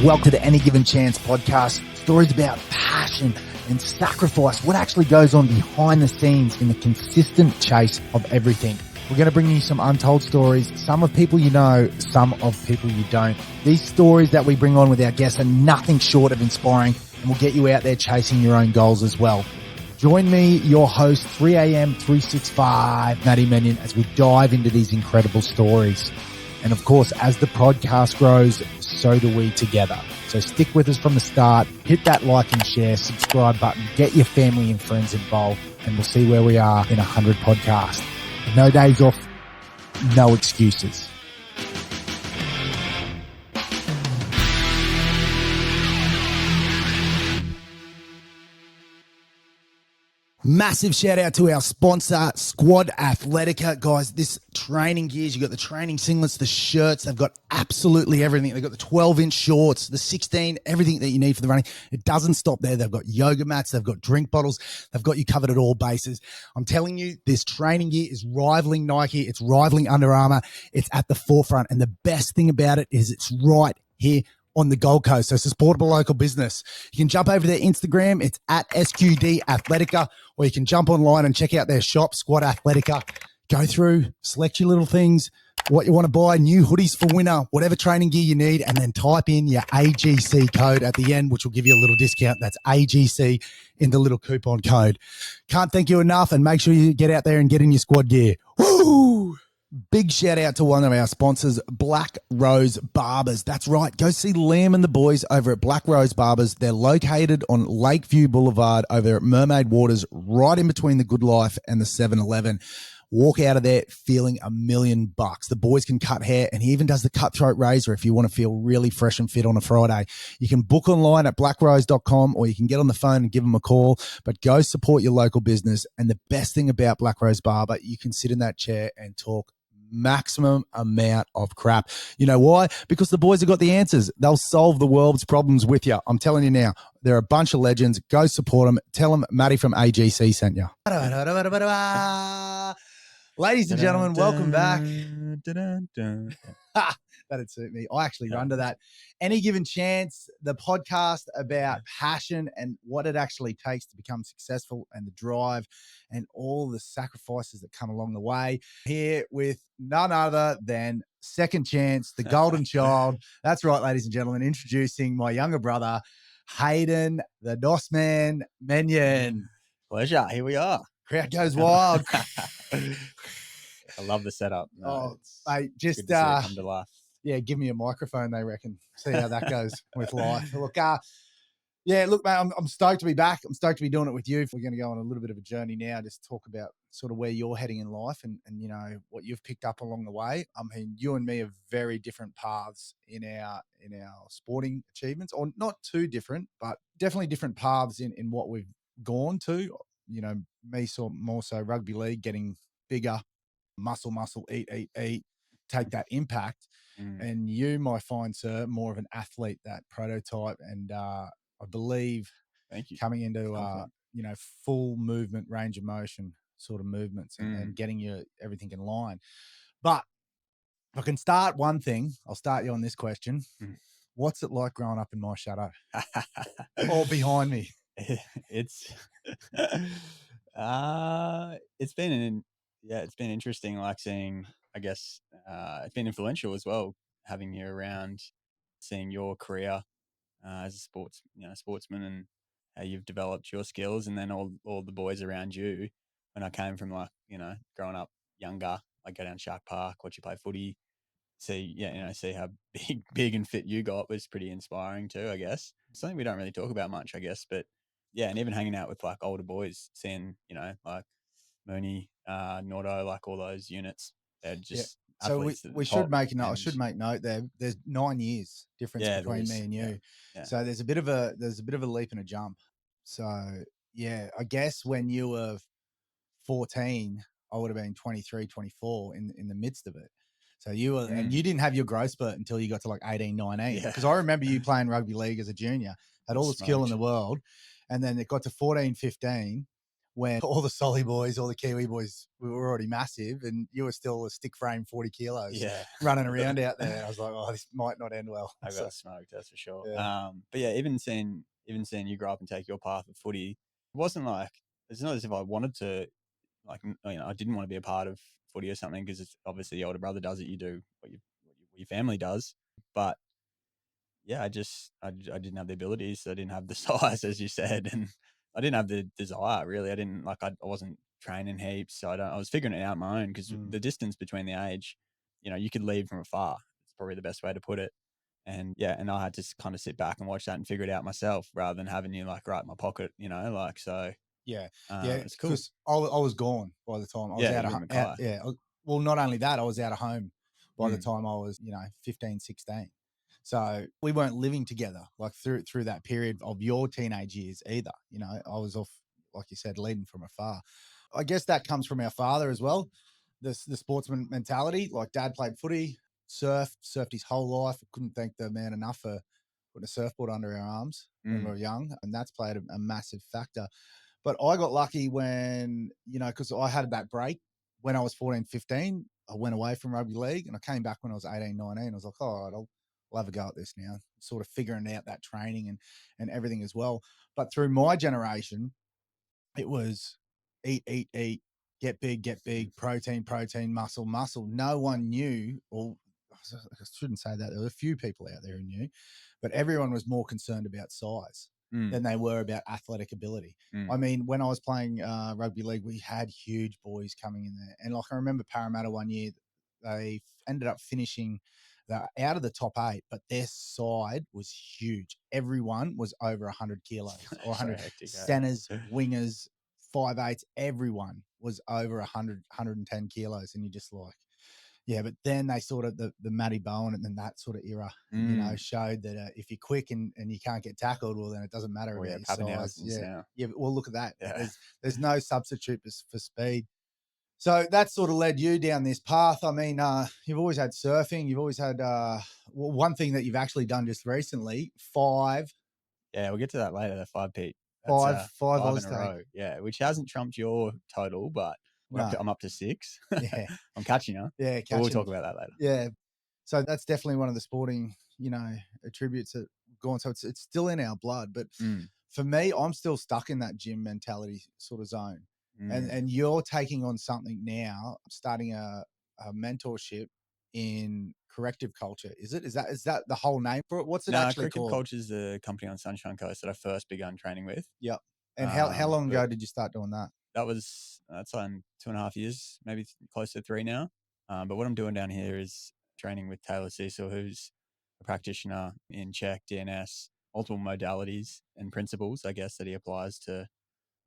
Welcome to the Any Given Chance podcast. Stories about passion and sacrifice, what actually goes on behind the scenes in the consistent chase of everything. We're going to bring you some untold stories, some of people you know, some of people you don't. These stories that we bring on with our guests are nothing short of inspiring and will get you out there chasing your own goals as well. Join me, your host, 3am 365, Hayden Mannion, as we dive into these incredible stories. And of course, as the podcast grows, so do we together. So stick with us from the start, hit that like and share, subscribe button, get your family and friends involved, and we'll see where we are in 100 podcasts. No days off, no excuses. Massive shout out to our sponsor, Squad Athletica. Guys, this training gears, you got the training singlets, the shirts, they've got absolutely everything. They've got the 12-inch shorts, the 16, everything that you need for the running. It doesn't stop there. They've got yoga mats, they've got drink bottles, they've got you covered at all bases. I'm telling you, this training gear is rivaling Nike, it's rivaling Under Armour, it's at the forefront. And the best thing about it is it's right here on the Gold Coast. So support a local business. You can jump over their Instagram. It's at SQD Athletica, or you can jump online and check out their shop, Squad Athletica. Go through, select your little things, what you want to buy, new hoodies for winter, whatever training gear you need, and then type in your AGC code at the end, which will give you a little discount. That's AGC in the little coupon code. Can't thank you enough, and make sure you get out there and get in your squad gear. Woo! Big shout out to one of our sponsors, Black Rose Barbers. That's right. Go see Liam and the boys over at Black Rose Barbers. They're located on Lakeview Boulevard over at Mermaid Waters, right in between the Good Life and the 7-Eleven. Walk out of there feeling $1,000,000. The boys can cut hair, and he even does the cutthroat razor if you want to feel really fresh and fit on a Friday. You can book online at blackrose.com, or you can get on the phone and give them a call, but go support your local business. And the best thing about Black Rose Barber, you can sit in that chair and talk maximum amount of crap. You know why? Because the boys have got the answers. They'll solve the world's problems with you. I'm telling you now, they're a bunch of legends. Go support them. Tell them Matty from AGC sent you. Ladies and gentlemen, welcome back. That'd suit me. I actually run to that. Any Given Chance, the podcast about passion and what it actually takes to become successful, and the drive and all the sacrifices that come along the way. Here with none other than Second Chance, the golden child. That's right, ladies and gentlemen, introducing my younger brother, Hayden, the DOS man, Mannion. Pleasure. Here we are. Crowd goes wild. I love the setup. No, mate, just good to see it come to life. Yeah, give me a microphone, they reckon. See how that goes with life. Look, mate, I'm stoked to be back. I'm stoked to be doing it with you. We're going to go on a little bit of a journey now, just talk about sort of where you're heading in life and you know, what you've picked up along the way. I mean, you and me have very different paths in our sporting achievements, or not too different, but definitely different paths in what we've gone to. You know, me more so rugby league, getting bigger, muscle, eat, take that impact. And you, my fine sir, more of an athlete, that prototype, and I believe Thank you. Coming into you know, full movement, range of motion sort of movements, and getting your everything in line. But if I can start one thing, I'll start you on this question. What's it like growing up in my shadow or behind me? It's it's been interesting, like seeing, I guess it's been influential as well, having you around, seeing your career as a sportsman, and how you've developed your skills, and then all the boys around you. When I came from, like, you know, growing up younger, like go down Shark Park, watch you play footy, see how big and fit you got was pretty inspiring too, I guess. Something we don't really talk about much, I guess, but yeah, and even hanging out with like older boys, seeing, you know, like Mooney, Nordo, like all those units, they're just athletes. So we should make note. I should make note there. There's 9 years difference between me and you. Yeah. So there's a bit of a leap and a jump. So yeah, I guess when you were 14, I would have been 23, 24 in the midst of it. So you were, and you didn't have your growth spurt until you got to like 18, 19. Because I remember you playing rugby league as a junior, had all the skill in the world. And then it got to 14, 15. when all the Solly boys, all the Kiwi boys were already massive, and you were still a stick frame 40 kilos Yeah. running around out there. I was like, oh, this might not end well. I So, got smoked, that's for sure. yeah. But yeah, even seeing you grow up and take your path of footy, it wasn't like it's not as if I wanted to like I didn't want to be a part of footy or something because it's obviously the older brother does it, you do what your family does. But yeah, I didn't have the abilities, I didn't have the size as you said, and I didn't have the desire really. I didn't like I wasn't training heaps, so I was figuring it out on my own because Mm. the distance between the age, you could lead from afar. It's probably the best way to put it. And yeah, and I had to kind of sit back and watch that and figure it out myself rather than having you like right in my pocket, like so. Yeah, yeah, It's cool. because I was gone by the time I was Yeah, out you of were in out. Mackay. Yeah, well, not only that, I was out of home by the Mm, time I was 15, 16. So we weren't living together like through that period of your teenage years either. I was off, like you said, leading from afar. I guess that comes from our father as well, the sportsman mentality. Like dad played footy, surfed his whole life. Couldn't thank the man enough for putting a surfboard under our arms when we mm, were young, and that's played a massive factor. But I got lucky when, because I had that break when I was 14, 15. I went away from rugby league and I came back when I was 18, 19. I was like, all right, I'll have a go at this now, sort of figuring out that training and everything as well. But through my generation, it was eat, eat, eat, get big, protein, protein, muscle, muscle. No one knew, or I shouldn't say that. There were a few people out there who knew, but everyone was more concerned about size mm, than they were about athletic ability. mm. I mean, when I was playing rugby league, we had huge boys coming in there. And like I remember Parramatta one year, they ended up finishing out of the top 8, but their side was huge. Everyone was over 100 kilos or So 100 hectic, centers, eh? wingers, 5'8", everyone was over 100, 110 kilos. And you're just like, yeah, but then they sort of the Matty Bowen and then that sort of era, Mm. showed that if you're quick and you can't get tackled, well, then it doesn't matter Oh about yeah, your size. Pappenhausen's Yeah, now. yeah. But, well, look at that. Yeah. There's no substitute for speed. So that sort of led you down this path. I mean, you've always had surfing. You've always had one thing that you've actually done just recently. Yeah, we'll get to that later, the 5 peat. That's Five 5 in Oz a take. row. Yeah, which hasn't trumped your total, but No, I'm up to 6. yeah, I'm catching you, yeah, but we'll catching. talk about that later. Yeah, so that's definitely one of the sporting, attributes that gone. So it's still in our blood. But Mm, for me, I'm still stuck in that gym mentality sort of zone. And mm. and you're taking on something now, starting a mentorship in corrective culture. Is that the whole name for it? What's it Nah, actually Corrective called? Culture is the company on Sunshine Coast that I first begun training with. Yep. And how long But ago did you start doing that? that's on 2.5 years, maybe close to 3 now. But what I'm doing down here is training with Taylor Cecil, who's a practitioner in Czech, DNS, multiple modalities and principles, I guess, that he applies to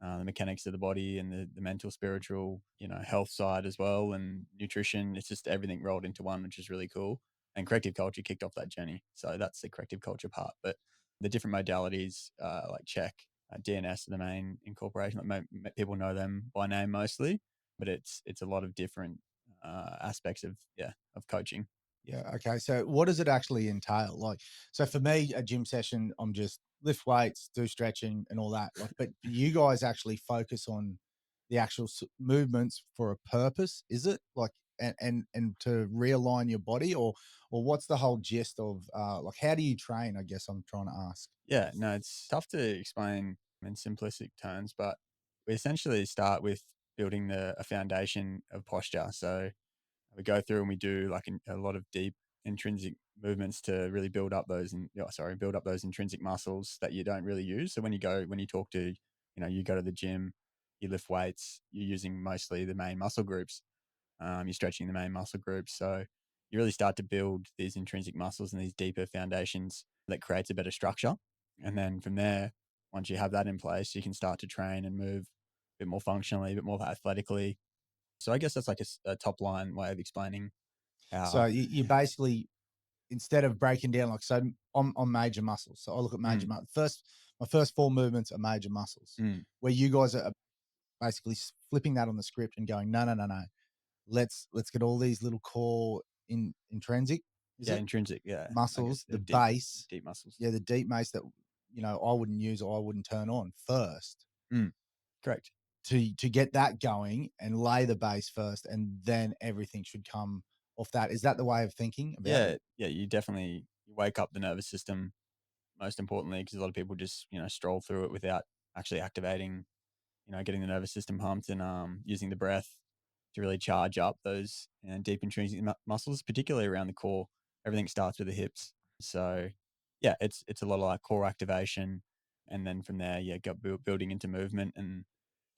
the mechanics of the body and the mental, spiritual, health side as well, and nutrition. It's just everything rolled into one, which is really cool. And corrective culture kicked off that journey. So that's the corrective culture part. But the different modalities, like check, DNS are the main incorporation. Like people know them by name mostly, but it's a lot of different aspects of coaching. Yeah. Okay. So what does it actually entail? Like, so for me, a gym session, I'm just lift weights, do stretching and all that. Like, but you guys actually focus on the actual movements for a purpose, is it? Like, and to realign your body, or what's the whole gist of like how do you train? I guess I'm trying to ask. Yeah, no, it's tough to explain in simplistic terms, but we essentially start with building a foundation of posture. So we go through and we do like a lot of deep intrinsic movements to really build up build up those intrinsic muscles that you don't really use. So when you talk to, you go to the gym, you lift weights, you're using mostly the main muscle groups. You're stretching the main muscle groups. So you really start to build these intrinsic muscles and these deeper foundations that creates a better structure. And then from there, once you have that in place, you can start to train and move a bit more functionally, a bit more athletically. So I guess that's like a top line way of explaining So how. you basically, instead of breaking down, like, so on major muscles. So I look at major Mm, muscles. My first four movements are major muscles, mm, where you guys are basically flipping that on the script and going, no, no, no, no. Let's get all these little core intrinsic, is yeah, it, intrinsic. Yeah, I muscles, guess the deep, base, deep muscles. yeah, the deep mace that I wouldn't use or I wouldn't turn on first Mm, correct. to get that going and lay the base first, and then everything should come off that. Is that the way of thinking about it? Yeah, yeah, you definitely wake up the nervous system most importantly, because a lot of people just stroll through it without actually activating, getting the nervous system pumped and using the breath to really charge up those deep intrinsic muscles, particularly around the core. Everything starts with the hips, so yeah, it's a lot of like core activation, and then from there, yeah, building into movement and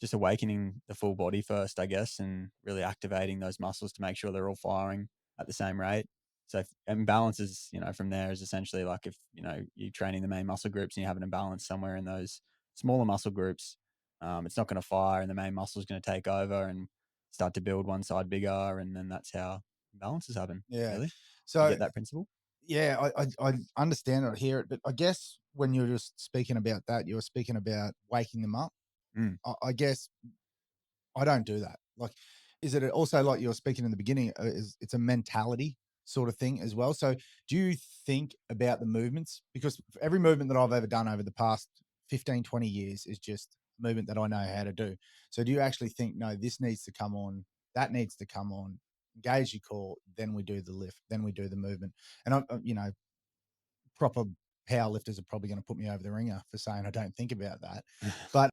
just awakening the full body first, I guess, and really activating those muscles to make sure they're all firing at the same rate. So imbalance is, from there is essentially like if, you're training the main muscle groups and you have an imbalance somewhere in those smaller muscle groups, it's not going to fire and the main muscle is going to take over and start to build one side bigger. And then that's how imbalances happen, Yeah. really. You So get that principle? yeah, I understand it, I hear it, but I guess when you're just speaking about that, you're speaking about waking them up. Mm. I guess I don't do that. Like, is it also like you were speaking in the beginning? Is it's a mentality sort of thing as well? So, do you think about the movements? Because every movement that I've ever done over the past 15, 20 years is just movement that I know how to do. So, do you actually think, no, this needs to come on, that needs to come on, engage your core, then we do the lift, then we do the movement? And proper power lifters are probably going to put me over the ringer for saying I don't think about that. But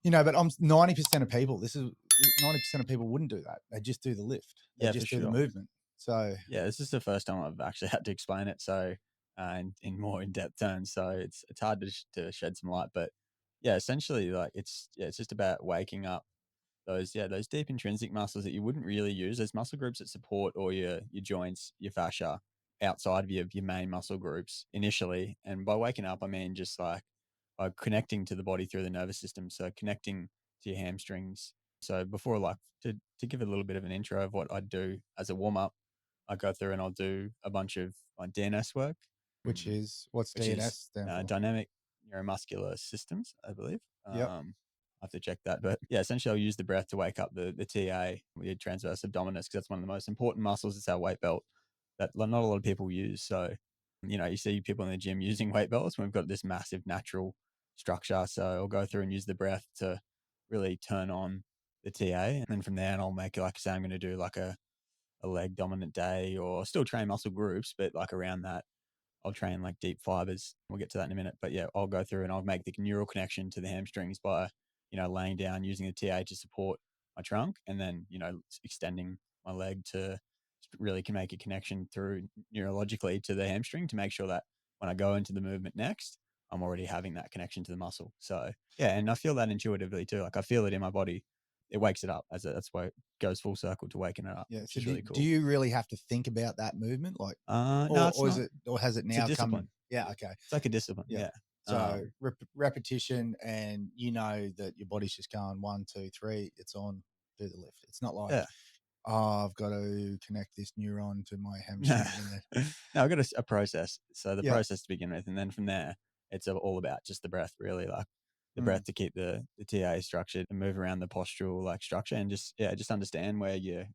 but I'm 90% of people. This is 90% of people wouldn't do that. They just do the lift. They Yeah, for just do the sure. movement. So Yeah, this is the first time I've actually had to explain it, so in more in depth terms. So it's hard to shed some light, but yeah, essentially, like it's just about waking up those deep intrinsic muscles that you wouldn't really use. There's muscle groups that support all your joints, your fascia outside of your main muscle groups initially. And by waking up, I mean just like by connecting to the body through the nervous system. So connecting to your hamstrings. So before, like to give a little bit of an intro of what I do as a warm up, I go through and I'll do a bunch of like DNS work, which is what's which is DNS stand for? dynamic neuromuscular systems, I believe. Yep. I have to check that, but yeah, essentially I'll use the breath to wake up the TA, the transverse abdominis, because that's one of the most important muscles. It's our weight belt that not a lot of people use. So, you see people in the gym using weight belts when we've got this massive natural structure. So I'll go through and use the breath to really turn on the TA, and then from there, and I'll make it like say I'm going to do like a leg dominant day, or still train muscle groups, but like around that I'll train like deep fibers. We'll get to that in a minute. But yeah, I'll go through and I'll make the neural connection to the hamstrings by, laying down using the TA to support my trunk, and then, extending my leg to really can make a connection through neurologically to the hamstring to make sure that when I go into the movement next, I'm already having that connection to the muscle. So yeah, and I feel that intuitively too. Like I feel it in my body. It wakes it up that's why it goes full circle to waking it up, Yeah. which So is really do cool. you really have to think about that movement? Like No, it's or is not. it or has it It's a now come? discipline. Yeah, okay. It's like a discipline, Yeah. yeah. So Um, repetition, and that your body's just going 1, 2, 3, it's on, do the lift. It's not like, yeah. oh, I've got to connect this neuron to my No. hamstring and then No, I've got a process. So the yeah. process to begin with, and then from there, it's all about just the breath, really, like the breath Mm, to keep the TA structured and move around the postural like structure, and just yeah, just understand where your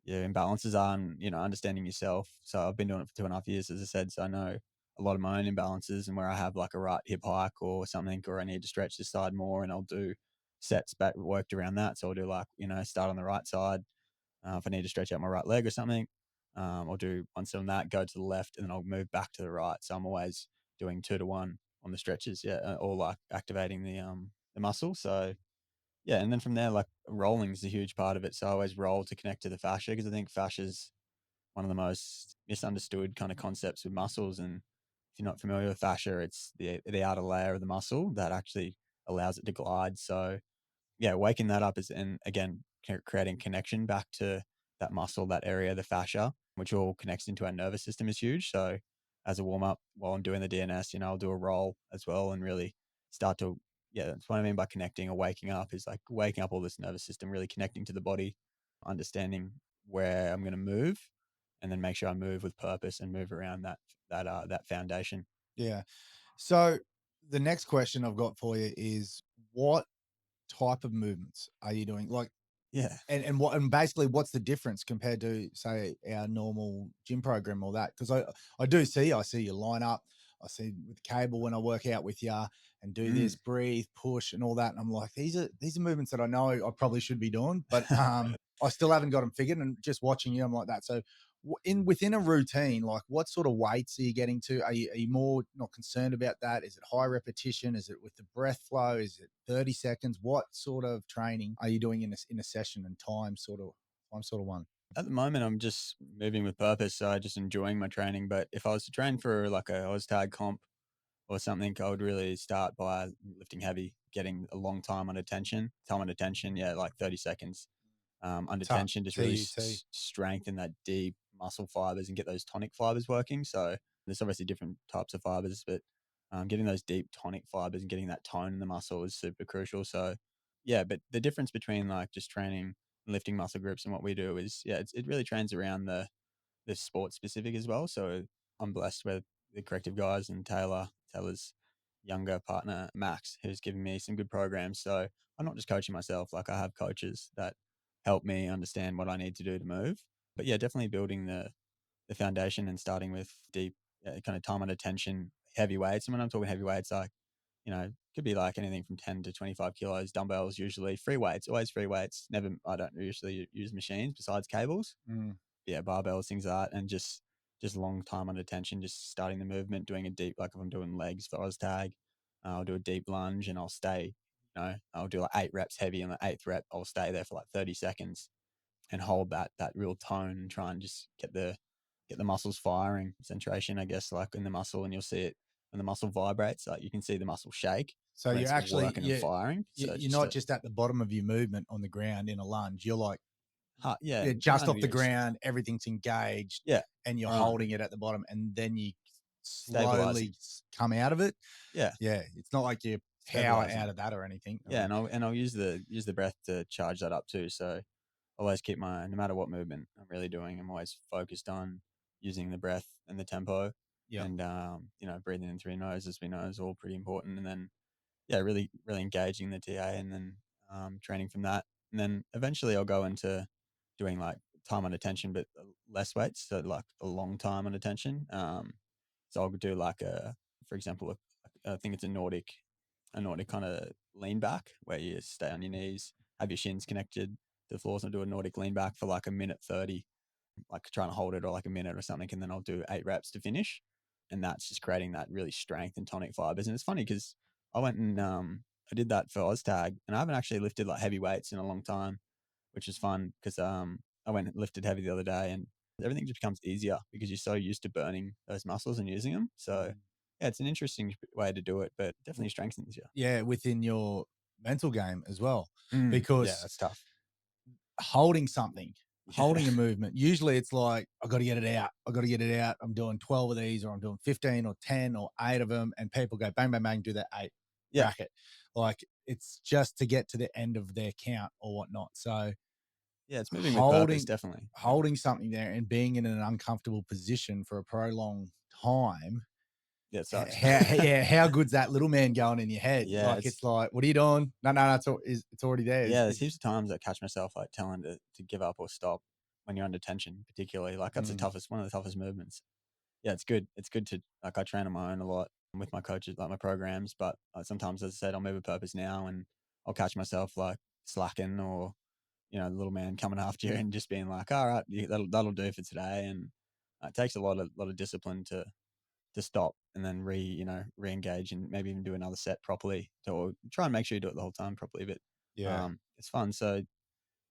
imbalances are, and understanding yourself. So I've been doing it for 2.5 years, as I said, so I know a lot of my own imbalances and where I have like a right hip hike or something, or I need to stretch this side more, and I'll do sets back worked around that. So I'll do like start on the right side. If I need to stretch out my right leg or something, I'll do one set on that, go to the left, and then I'll move back to the right. So I'm always doing 2 to 1 on the stretches, yeah, or like activating the muscle. So yeah, and then from there, like rolling is a huge part of it. So I always roll to connect to the fascia, because I think fascia is one of the most misunderstood kind of concepts with muscles. And if you're not familiar with fascia, it's the outer layer of the muscle that actually allows it to glide. So yeah, waking that up is, and again, creating connection back to that muscle, that area, the fascia, which all connects into our nervous system, is huge. So as a warm up while I'm doing the DNS, I'll do a roll as well and really start to, yeah, that's what I mean by connecting or waking up, is like waking up all this nervous system, really connecting to the body, understanding where I'm going to move, and then make sure I move with purpose and move around that foundation. yeah. So the next question I've got for you is, what type of movements are you doing? Like, Yeah. and basically what's the difference compared to, say, our normal gym program or that? Because I see you line up, I see with the cable when I work out with you, and do this, Mm. breathe, push, and all that. And I'm like, these are movements that I know I probably should be doing, but I still haven't got them figured. And just watching you, I'm like that. So within a routine, like what sort of weights are you getting to? Are you more not concerned about that? Is it high repetition? Is it with the breath flow? Is it 30 seconds? What sort of training are you doing in a session and time sort of one? At the moment, I'm just moving with purpose, so I just enjoying my training. But if I was to train for like a OzTag comp or something, I would really start by lifting heavy, getting a long time on attention. Time on attention, yeah, like 30 seconds. Under tension, just really TUT. strengthen that deep muscle fibers and get those tonic fibers working. So there's obviously different types of fibers, but getting those deep tonic fibers and getting that tone in the muscle is super crucial. So yeah, but the difference between like just training and lifting muscle groups and what we do is, yeah, it really trains around the sport specific as well. So I'm blessed with the Corrective guys and Taylor's younger partner, Max, who's given me some good programs. So I'm not just coaching myself, like I have coaches that help me understand what I need to do to move. But yeah, definitely building the foundation and starting with deep kind of time and attention, heavy weights. And when I'm talking heavy weights, like, could be like anything from 10 to 25 kilos, dumbbells, usually free weights, always free weights. Never, I don't usually use machines besides cables. Mm. Yeah, barbells, things like that, and just long time on attention, just starting the movement, doing a deep, like if I'm doing legs for OzTag, I'll do a deep lunge and I'll stay, I'll do like 8 reps heavy, and the eighth rep, I'll stay there for like 30 seconds and hold that real tone and try and just get the muscles firing, concentration, I guess, like in the muscle, and you'll see it when the muscle vibrates, like you can see the muscle shake So when you're it's actually working and firing. So it's you're just not a just at the bottom of your movement on the ground in a lunge. You're like yeah, you're just kind of off the ground, everything's engaged, yeah, and you're right, holding it at the bottom, and then you stabilizing. slowly come out of it. Yeah, Yeah, it's not like you power stabilizing. out of that or anything. Yeah, and I'll use the breath to charge that up too. So I always keep no matter what movement I'm really doing, I'm always focused on using the breath and the tempo, Yeah. and breathing in through your nose, as we know, is all pretty important. And then yeah, really really engaging the TA, and then training from that, and then eventually I'll go into doing like time on attention, but less weights, so like a long time on attention. So I'll do like for example, I think it's a Nordic kind of lean back where you stay on your knees, have your shins connected to the floors, and do a Nordic lean back for like a minute 30, like trying to hold it or like a minute or something. And then I'll do 8 reps to finish. And that's just creating that really strength and tonic fibers. And it's funny because I went and I did that for OzTag, and I haven't actually lifted like heavy weights in a long time, which is fun because I went and lifted heavy the other day, and everything just becomes easier because you're so used to burning those muscles and using them. So yeah, it's an interesting way to do it, but definitely strengthens you. Yeah, within your mental game as well, Yeah, because that's tough. holding something, Yeah. holding a movement, usually it's like, I got to get it out. I got to get it out. I'm doing 12 of these, or I'm doing 15 or 10 or 8 of them. And people go bang, bang, bang, do that 8 Yeah. racket. Like it's just to get to the end of their count or whatnot. So Yeah, it's moving with purpose, holding, definitely. Yeah. holding something there and being in an uncomfortable position for a prolonged time. Yeah, it sucks. How good's that little man going in your head? Yeah, Like it's like, what are you doing? No, it's already there. there's heaps of times I catch myself like telling to give up or stop when you're under tension, particularly. Like that's the Mm, toughest one of the toughest movements. Yeah, it's good. It's good to like I train on my own a lot with my coaches, like my programs, but sometimes, as I said, I'll move with purpose now, and I'll catch myself like slacking, or the little man coming after you and just being like, all right, that'll do for today. And it takes a lot of discipline to stop and then re-engage and maybe even do another set properly, or try and make sure you do it the whole time properly. But yeah, it's fun. So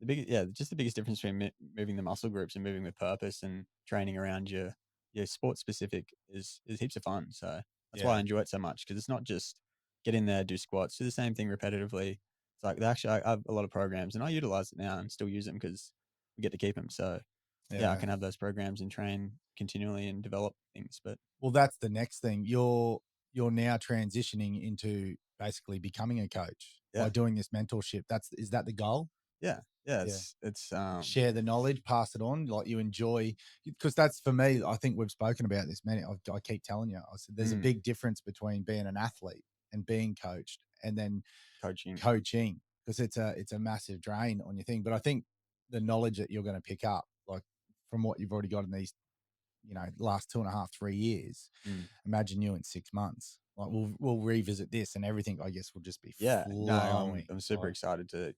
just the biggest difference between moving the muscle groups and moving with purpose and training around your sport specific is heaps of fun. So that's why I yeah. enjoy it so much, because it's not just get in there, do squats, do the same thing repetitively. It's like actually I have a lot of programs and I utilize it now and still use them because we get to keep them. So yeah, I Yeah. can have those programs and train continually and develop things. But Well, that's the next thing. You're now transitioning into basically becoming a coach by yeah, doing this mentorship. Is that the goal? yeah, Yeah. it's Share the knowledge, pass it on, like you enjoy, because that's for me. I think we've spoken about this many. I keep telling you. I said there's a mm, big difference between being an athlete and being coached, and then coaching. coaching, because it's a massive drain on your thing. But I think the knowledge that you're going to pick up, like from what you've already got in these, last 2.5, 3 years, Mm, imagine you in 6 months. Like we'll revisit this, and everything, I guess, will just be Yeah, no, flowing. I'm super Like, excited to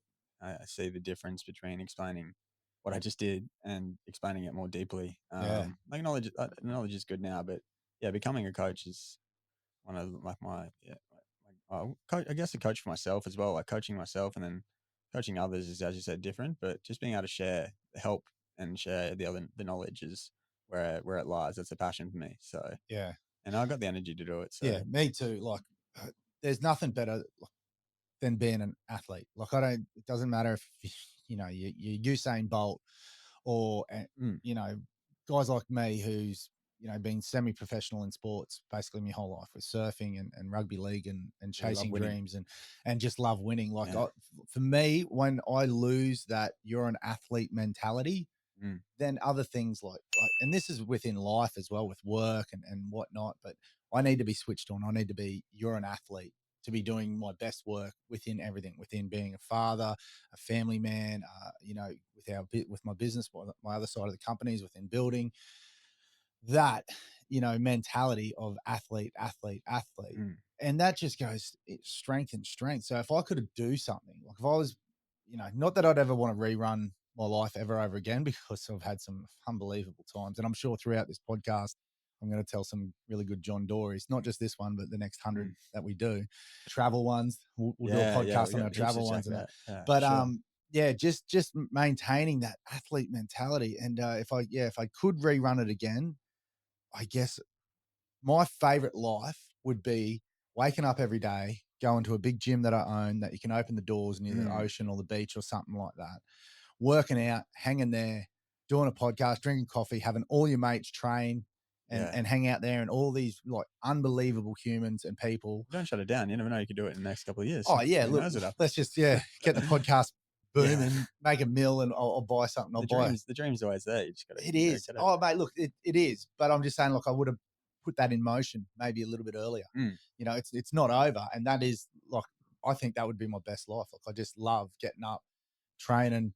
see the difference between explaining what I just did and explaining it more deeply. yeah, Like knowledge is good now, but yeah, becoming a coach is one of like my yeah, I guess a coach for myself as well. Like coaching myself and then coaching others is, as you said, different. But just being able to share the help and share the knowledge is where it lies. That's a passion for me. So, yeah, and I got the energy to do it. So, yeah. Me too. Like, there's nothing better than being an athlete. Like, I don't. It doesn't matter if you Usain Bolt or mm, you know guys like me who's been semi-professional in sports basically my whole life with surfing and rugby league and yeah, you love chasing winning. dreams and just love winning. Like, Yeah, for me, when I lose that you're an athlete mentality, mm, then other things like and this is within life as well with work and whatnot, but I need to be switched on. I need to be you're an athlete to be doing my best work within everything, within being a father, a family man, with my business, my other side of the companies, within building that mentality of athlete, athlete, athlete. mm, And that just goes strength and strength. So if I could do something, like if I was, not that I'd ever want to rerun my life ever over again, because I've had some unbelievable times. And I'm sure throughout this podcast, I'm going to tell some really good John Dories, not just this one, but the next 100 mm. that we do. Travel ones. We'll do a Yeah, podcast we on got our heaps to travel check ones and that. out. Yeah, for But sure. yeah, just maintaining that athlete mentality. And if I could rerun it again, I guess my favorite life would be waking up every day, going to a big gym that I own that you can open the doors near the Mm, ocean or the beach or something like that, working out, hanging there, doing a podcast, drinking coffee, having all your mates train and, yeah. and hang out there, and all these like unbelievable humans and people. Don't shut it down. You never know. You could do it in the next couple of years. Oh yeah, Who look, knows what happens? let's just get the podcast Yeah. booming, make a mill, and I'll buy something. I'll buy. The dream's always there. You just It gotta is. get it. Oh, mate, look, it is. But I'm just saying, look, I would have put that in motion maybe a little bit earlier. Mm, It's not over, and that is like I think that would be my best life. Like I just love getting up, training,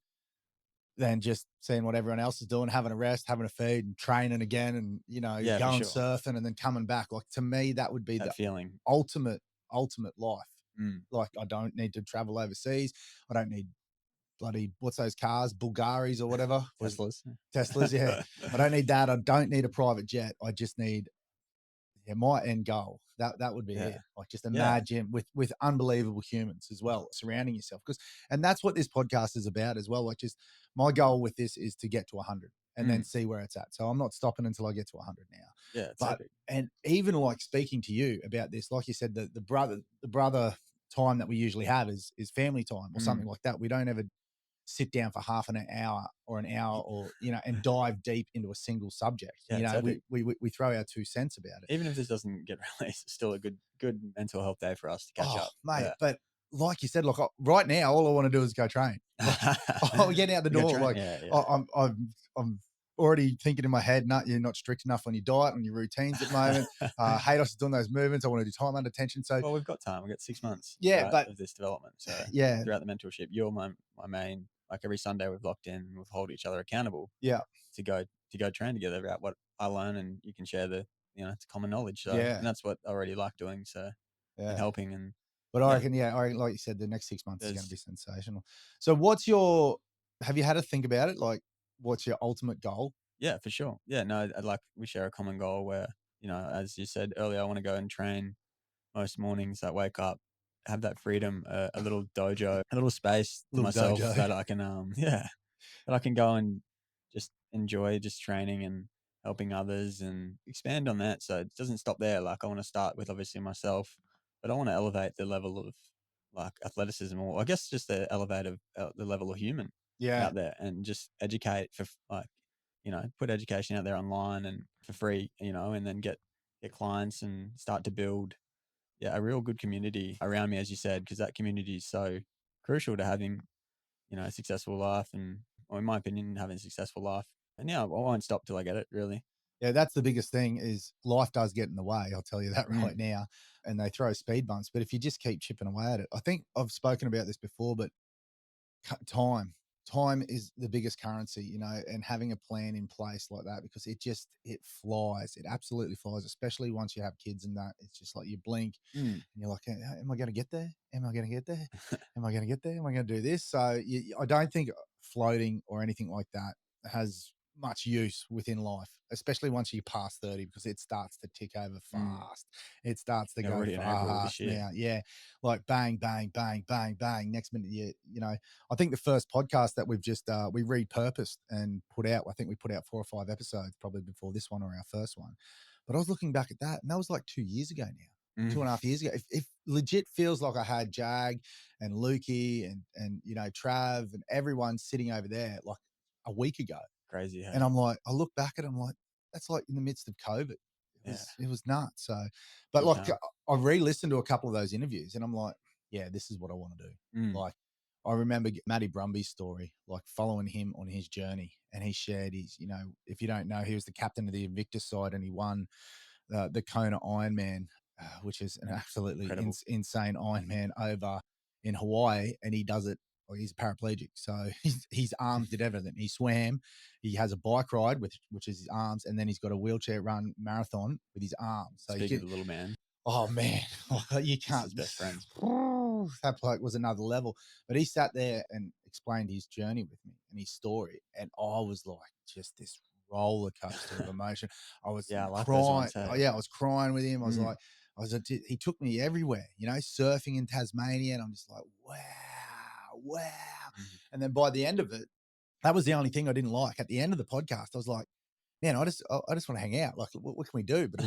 then just seeing what everyone else is doing, having a rest, having a feed, and training again, and yeah, for going sure. surfing, and then coming back. Like to me, that would be That the feeling. ultimate life. Mm, Like I don't need to travel overseas. I don't need bloody what's those cars, Bulgaris or whatever. Was Teslas. Teslas? Yeah, I don't need that. I don't need a private jet. I just need my end goal. That would be Yeah. it. Like just Yeah. imagine with unbelievable humans as well, surrounding yourself. And that's what this podcast is about as well. Like just my goal with this is to get to 100 and then Mm, see where it's at. So I'm not stopping until I get to 100 now. yeah. It's But epic. and even like speaking to you about this, like you said, the brother time that we usually have is family time or Mm, something like that. We don't ever sit down for half an hour or an hour or and dive deep into a single subject. yeah. It's epic. We throw our 2 cents about it. Even if this doesn't get released, it's still a good mental health day for us to catch Oh up. mate, Yeah. but like you said, look, right now all I want to do is go train. Like I'll get out the You got door. train. Like Yeah. Yeah. I'm already thinking in my head, no, you're not strict enough on your diet and your routines at the moment. Haydos is doing those movements. I want to do time under tension. So Well, we've got time. We've got 6 months, yeah, right, but of this development. So yeah, throughout the mentorship, you're my main. Like every Sunday, we've locked in. We've hold each other accountable yeah, to go train together about what I learn, and you can share it's common knowledge. So, yeah, and that's what I already like doing. So, and yeah. helping, and But yeah, I reckon, like you said, the next 6 months is going to be there's sensational. So, have you had to think about it? Like, what's your ultimate goal? yeah, for sure. Yeah, no, I'd like we share a common goal where as you said earlier, I want to go and train most mornings. I wake up, have that freedom, a little dojo, a little space to Little myself dojo. that I can yeah, that I can go and just enjoy just training and helping others and expand on that. So it doesn't stop there. Like I want to start with obviously myself, but I want to elevate the level of like athleticism, or I guess just the elevate of the level of human Yeah, out there, and just educate for like put education out there online and for free, and then get clients and start to build a real good community around me, as you said, because that community is so crucial to having a successful life, and or in my opinion, having a successful life. And yeah, I won't stop till I get it. Really. yeah. That's the biggest thing. Is life does get in the way. I'll tell you that right Mm, now. And they throw speed bumps, but if you just keep chipping away at it, I think I've spoken about this before. But time. time is the biggest currency, you know, and having a plan in place like that, because it flies. It absolutely flies, especially once you have kids and that. It's just like you blink Mm. and you're like, am I going to get there? Am I going to get there? Am I going to get there? Am I going to do this? So I don't think floating or anything like that has much use within life, especially once you pass 30, because it starts to tick over Mm. fast. It starts to You're go already in April this fast year. now. Yeah. Like bang, bang, bang, bang, bang. Next minute, you know, I think the first podcast that we've just we repurposed and put out, I think we put out 4 or 5 episodes probably before this one or our first one. But I was looking back at that, and that was like 2 years ago now, Mm. 2.5 years ago. If legit feels like I had Jag and Lukey and you know Trav and everyone sitting over there like a week ago, Crazy, and hey? I'm like, I look back at it, I'm like, that's like in the midst of COVID. Yeah. It was nuts. So, but Big like time. I re-listened to a couple of those interviews, and I'm like, yeah, this is what I want to do. Mm. Like, I remember Matty Brumby's story, like following him on his journey, and he shared his, you know, if you don't know, he was the captain of the Invictus side, and he won the Kona Ironman, which is an absolutely Incredible. insane Ironman over in Hawaii, and he does it. Well, he's a paraplegic, so his arms did everything. He swam, he has a bike ride, which is his arms, and then he's got a wheelchair run marathon with his arms. So you Speaking can, of the little man, oh man, you it's can't. his best friend. That bloke was another level. But he sat there and explained his journey with me and his story, and I was like, just this roller coaster of emotion. I was Yeah, I like those crying. ones, Oh, hey? yeah, I was crying with him. I was Mm. like, he took me everywhere, you know, surfing in Tasmania, and I'm just like, wow, wow. Mhm. And then by the end of it, that was the only thing I didn't like. At the end of the podcast, I was like, man, I just want to hang out. Like, what can we do? But it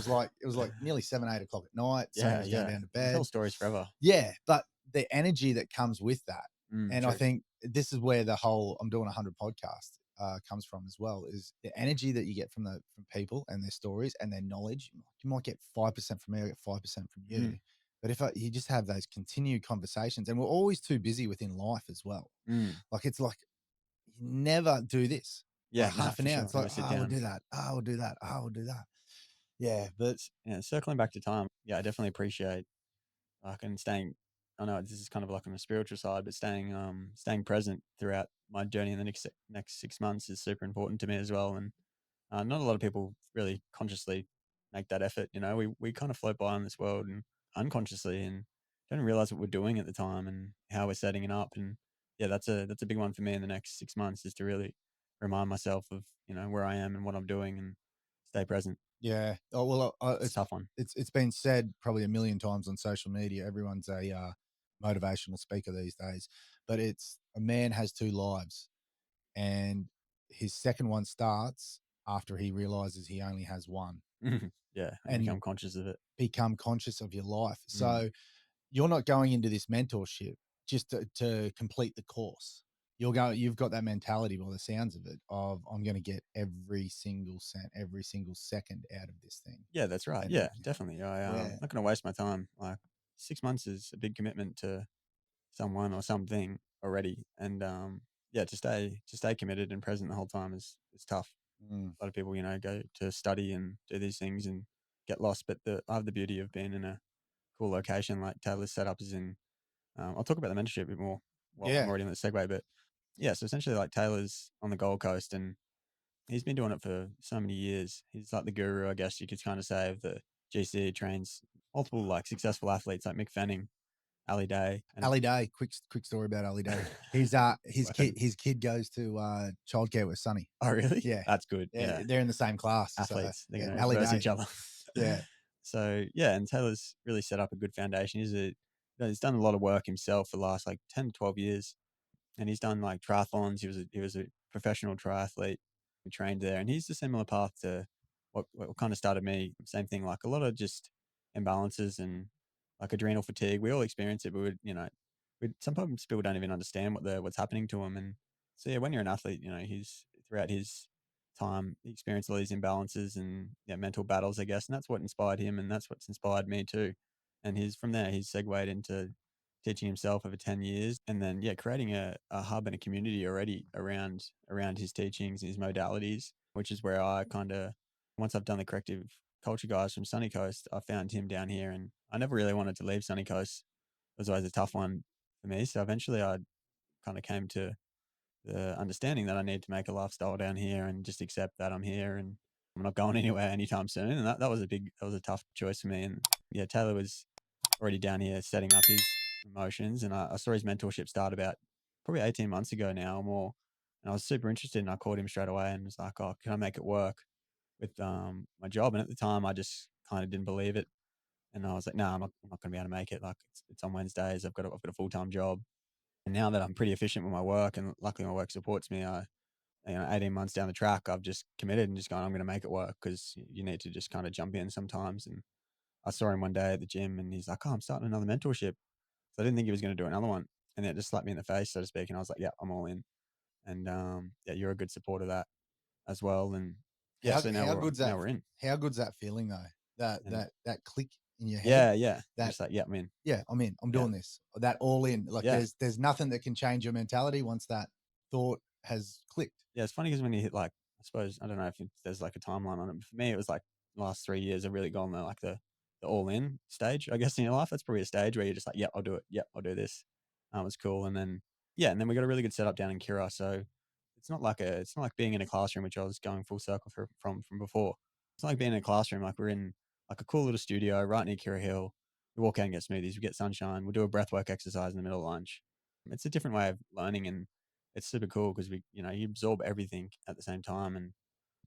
was like nearly 7, 8 o'clock at night. Son Yeah, was going yeah. down to You can tell bed. stories forever. Yeah, but the energy that comes with that, and I True. think this is where the whole I'm doing 100 podcast comes from as well, is the energy that you get from people and their stories and their knowledge. You might get 5% from me, I get 5% from you. Mm. But if you just have those continued conversations, and we're always too busy within life as well. Mm. Like it's like you never do this. Yeah, Like no, half an for hour, sure. it's like, Never sit we'll down. do that. We'll do that. We'll do that. Yeah, but Yeah, circling back to time. Yeah, I definitely appreciate like and staying. I know this is kind of like on the spiritual side, but staying present throughout my journey in the next 6 months is super important to me as well. And not a lot of people really consciously make that effort. You know, we kind of float by in this world and unconsciously and don't realize what we're doing at the time and how we're setting it up. And yeah, that's a big one for me in the next 6 months is to really remind myself of where I am and what I'm doing and stay present. yeah. Oh well, It's a tough one. it's been said probably a million times on social media. Everyone's a motivational speaker these days, but it's a man has 2 lives, and his second one starts after he realizes he only has one, Yeah, and and become conscious of it. become conscious of your life. Mm. So you're not going into this mentorship just to complete the course. You've got that mentality by the sounds of it of I'm going to get every single cent, every single second out of this thing. Yeah, that's right. And Yeah, definitely. I'm yeah, not going to waste my time. Like 6 months is a big commitment to someone or something already, and yeah, to stay committed and present the whole time is tough. mm, A lot of people, go to study and do these things and get lost. But I have the beauty of being in a cool location like Taylor's setup is in. I'll talk about the mentorship a bit more. Well, I'm yeah, already on the segue, but yeah. So essentially, like Taylor's on the Gold Coast, and he's been doing it for so many years. He's like the guru, I guess you could kind of say, of the GC. Trains multiple like successful athletes like Mick Fanning, Ali Day, and Ali Day. Quick story about Ali Day. Weapon. His kid goes to childcare with Sonny. Oh, really? Yeah, That's good. yeah, Yeah, they're in the same class. So athletes, they're yeah, going to Ali verse Day. each other. Yeah, So yeah, and Taylor's really set up a good foundation. He's done a lot of work himself for the last like 10 to 12 years, and he's done like triathlons. He was a professional triathlete. We trained there, and he's a similar path to what kind of started me. Same thing, like a lot of just imbalances and like adrenal fatigue. We all experience it, but sometimes people don't even understand what's happening to them. And so yeah, when you're an athlete, he's throughout his time he experienced all these imbalances and yeah, mental battles, I guess, and that's what inspired him, and that's what's inspired me too. And from there he's segued into teaching himself over 10 years and then yeah creating a hub and a community already around his teachings and his modalities, which is where I kind of once I've done the corrective culture guys from Sunny Coast, I found him down here, and I never really wanted to leave Sunny Coast. It was always a tough one for me, so eventually I kind of came to the understanding that I need to make a lifestyle down here and just accept that I'm here and I'm not going anywhere anytime soon. And that was a tough choice for me. And yeah, Taylor was already down here setting up his emotions, and I saw his mentorship start about probably 18 months ago now or more. And I was super interested, and I called him straight away and was like, "Oh, can I make it work with my job?" And at the time, I just kind of didn't believe it, and I was like, "No, I'm not going to be able to make it. Like, it's on Wednesdays. I've got a full time job, and now that I'm pretty efficient with my work, and luckily my work supports me, 18 months down the track, I've just committed and just gone, I'm going to make it work because you need to just kind of jump in sometimes." And I saw him one day at the gym, and he's like, "Oh, I'm starting another mentorship." So I didn't think he was going to do another one. And it just slapped me in the face, so to speak. And I was like, yeah, I'm all in. And yeah, you're a good support of that as well. And yeah, so How good's that? now we're in. How good's that feeling though? And That click in your head. yeah, yeah. You're That just like, yeah, I'm in. yeah, I'm in. I'm Yeah. doing this. That all in. Like Yeah. there's nothing that can change your mentality once that thought has clicked. Yeah. It's funny because when you hit like, I suppose, I don't know if there's like a timeline on it. But for me, it was like the last 3 years, I've really gone like the all in stage, I guess, in your life. That's probably a stage where you're just like, yeah, I'll do it. Yeah, I'll do this. It's cool. And then, yeah. And then we got a really good setup down in Kira. So it's not like being in a classroom, which I was going full circle from before. It's not like being in a classroom. Like we're in like a cool little studio right near Kira Hill. We walk out and get smoothies. We get sunshine. We'll do a breathwork exercise in the middle of lunch. It's a different way of learning, and it's super cool because you absorb everything at the same time. And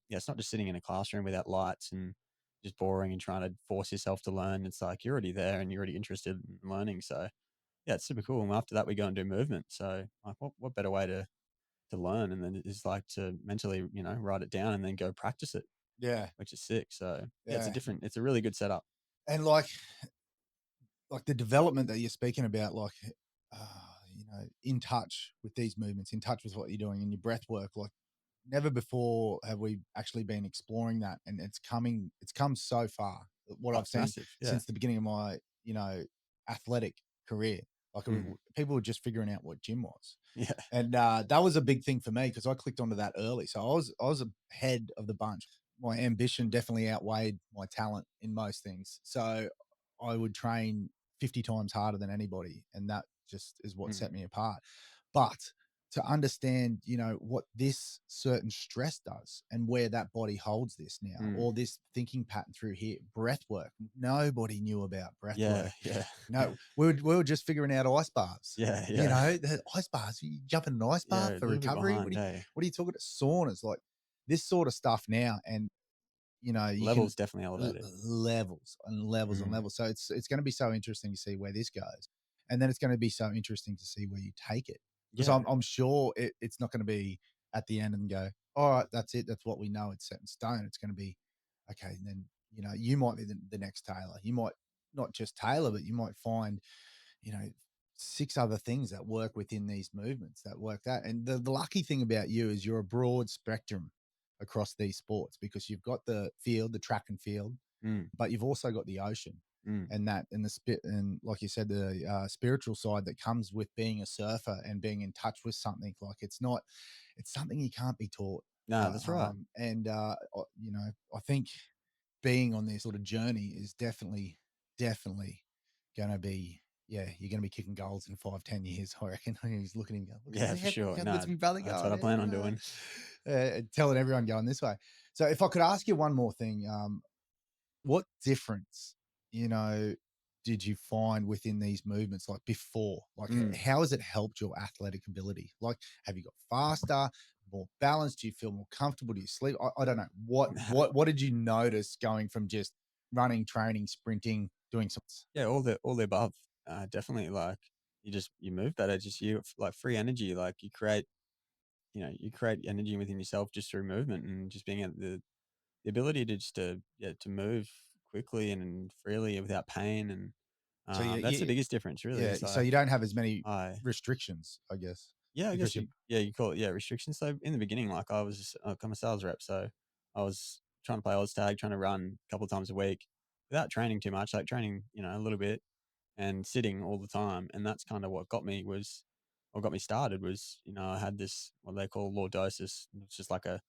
yeah, it's not just sitting in a classroom without lights and just boring and trying to force yourself to learn. It's like you're already there and you're already interested in learning. So yeah, it's super cool. And after that, we go and do movement. So like, what better way to learn, and then it's like to mentally, write it down and then go practice it, Yeah. which is sick. So yeah, Yeah. it's a really good setup. And like the development that you're speaking about, like in touch with these movements, in touch with what you're doing in your breath work, like never before have we actually been exploring that, and it's come so far. What Oh, I've it's seen massive. Yeah. since the beginning of my athletic career, like Mm. people were just figuring out what gym was, Yeah. and that was a big thing for me because I clicked onto that early. So I was ahead of the bunch. My ambition definitely outweighed my talent in most things. So I would train 50 times harder than anybody, and that just is what Mm. set me apart. But to understand, what this certain stress does and where that body holds this now, Mm. or this thinking pattern through here, breath work. Nobody knew about breath Yeah. work. Yeah. No, we were just figuring out ice baths. Yeah. Yeah. The ice baths, you jump in an ice Yeah. bath A for little bit recovery. behind. Hey, What are you talking about? Saunas, like this sort of stuff now. And you can levels definitely elevated. levels and levels and Mm. levels. So it's going to be so interesting to see where this goes, and then it's going to be so interesting to see where you take it, because Yeah. I'm sure it's not going to be at the end and go, all right, that's it, that's what we know, it's set in stone. It's going to be okay. And then you might be the next Taylor. You might not just Taylor, but you might find you know, six other things that work within these movements that work that. And the lucky thing about you is you're a broad spectrum across these sports, because you've got the field, the track and field, Mm. but you've also got the ocean Mm. and that, and the spit, and like you said, the spiritual side that comes with being a surfer and being in touch with something. Like it's something you can't be taught. No, that's right. I think being on this sort of journey is definitely going to be, yeah, you're going to be kicking goals in 5-10 years, I reckon. He's looking at him going, Yeah, for sure. how No, good's my brother that's what I going? plan on doing. Telling everyone going this way. So if I could ask you one more thing, what difference, you know, did you find within these movements, like before? Like, Mm. how has it helped your athletic ability? Like, have you got faster, more balanced? Do you feel more comfortable? Do you sleep? I don't know. What did you notice going from just running, training, sprinting, doing some? Yeah, all the above. Definitely, like you move better. Just you like free energy. Like you create energy within yourself just through movement and just being able the ability to just to move quickly and freely without pain. And So that's the biggest difference, really. yeah. Is So like you don't have as many I restrictions, I guess, yeah, I because guess you. you call it restrictions. So in the beginning, like I'm a sales rep, so I was trying to play odds tag, trying to run a couple of times a week without training too much, like training a little bit and sitting all the time. And that's kind of what got me started was, I had this, what they call lordosis. It's just like a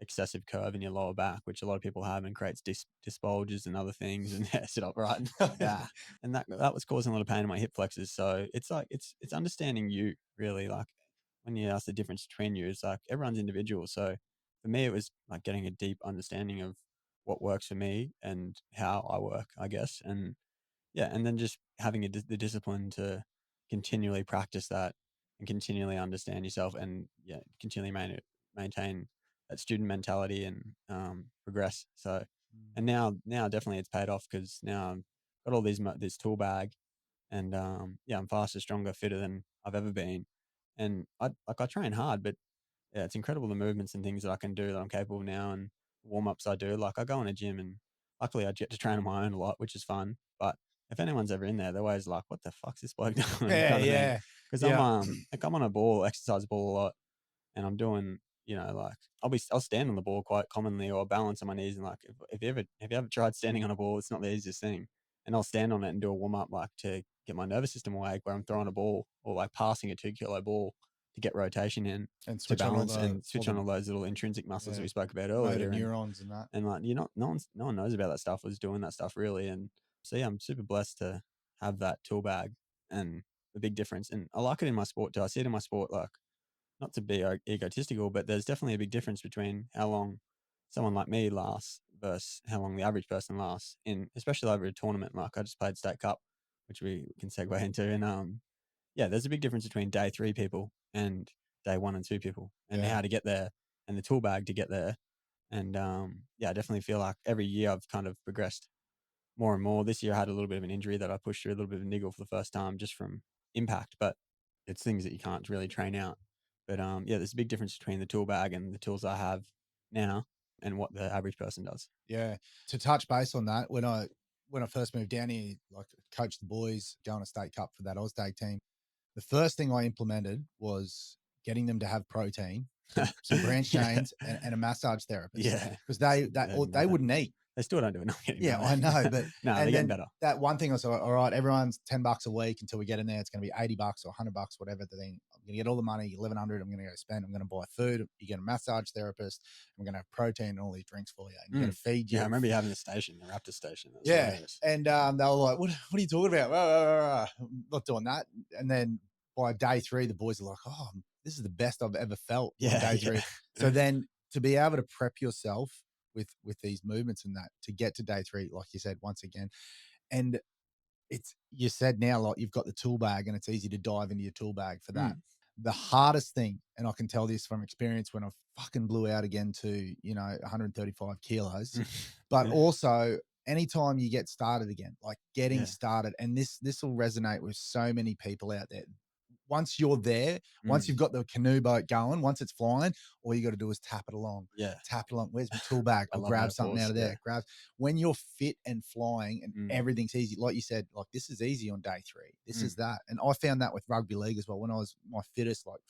excessive curve in your lower back, which a lot of people have and creates disc bulges and other things. And yeah, sit upright. Yeah. And that was causing a lot of pain in my hip flexors. So it's like, it's understanding you really, like, when you ask the difference between you, it's like everyone's individual. So for me, it was like getting a deep understanding of what works for me and how I work, I guess. And yeah, and then just having the discipline to continually practice that and continually understand yourself, and yeah, continually maintain that student mentality and progress. So, and now definitely it's paid off because now I've got all this tool bag, and yeah, I'm faster, stronger, fitter than I've ever been. And I train hard, but yeah, it's incredible the movements and things that I can do that I'm capable of now, and warm ups I do. Like I go in a gym, and luckily I get to train on my own a lot, which is fun. But if anyone's ever in there, they're always like, "What the fuck's this bloke doing?" Yeah, kind of thing. yeah, Because yeah. like I'm on a ball, exercise ball a lot, and I'm doing, like I'll stand on the ball quite commonly, or balance on my knees. And like if you ever tried standing on a ball, it's not the easiest thing. And I'll stand on it and do a warm up like to get my nervous system awake, where I'm throwing a ball or like passing a 2 kilo ball to get rotation in, And to switch on balance and switch on all those little intrinsic muscles that yeah, we spoke about motor earlier. neurons and that. And like no one knows about that stuff, was doing that stuff really. And so yeah, I'm super blessed to have that tool bag and the big difference. And I like it in my sport too. I see it in my sport, like, not to be egotistical, but there's definitely a big difference between how long someone like me lasts versus how long the average person lasts, in especially over a tournament. Like I just played State Cup, which we can segue into. And yeah, there's a big difference between day 3 people and day 1 and 2 people, and Yeah. how to get there, and the tool bag to get there. And yeah, I definitely feel like every year I've kind of progressed more and more. This year I had a little bit of an injury that I pushed through, a little bit of a niggle for the first time, just from impact, but it's things that you can't really train out. But yeah, there's a big difference between the tool bag and the tools I have now and what the average person does. Yeah. To touch base on that, when I first moved down here, like coached the boys, going to state cup for that Ausday team, the first thing I implemented was getting them to have protein, some branched Yeah. chains, and a massage therapist, Yeah. because They're or doing they that. wouldn't eat. They still don't do enough Yeah, anymore. I know, but No, they're and getting then better. that one thing I was like, all right, everyone's $10 a week until we get in there. It's going to be $80 or $100, whatever the thing. I'm going to get all the money, 1,100. I'm going to go spend. I'm going to buy food. You get a massage therapist. I'm going to have protein and all these drinks for you, and you're going to feed you. Yeah, I remember you having the station, the Raptor station. That was Yeah, hilarious. and they were like, "What are you talking about? Rah, rah, rah, rah." I'm not doing that." And then by day 3, the boys are like, "Oh, this is the best I've ever felt on day 3." So then to be able to prep yourself with these movements and that to get to day 3, like you said, once again, and you said now, like, you've got the tool bag and it's easy to dive into your tool bag for that. The hardest thing, and I can tell this from experience when I fucking blew out again to 135 kilos, but also anytime you get started again, like getting started, and this will resonate with so many people out there. Once you're there, once you've got the canoe boat going, once it's flying, all you got to do is tap it along. Yeah. Tap it along. Where's my tool bag? I I'll love grab something metaphors, out of there. yeah. Grab. When you're fit and flying and everything's easy, like you said, like this is easy on day 3. This is that. And I found that with rugby league as well. When I was my fittest, like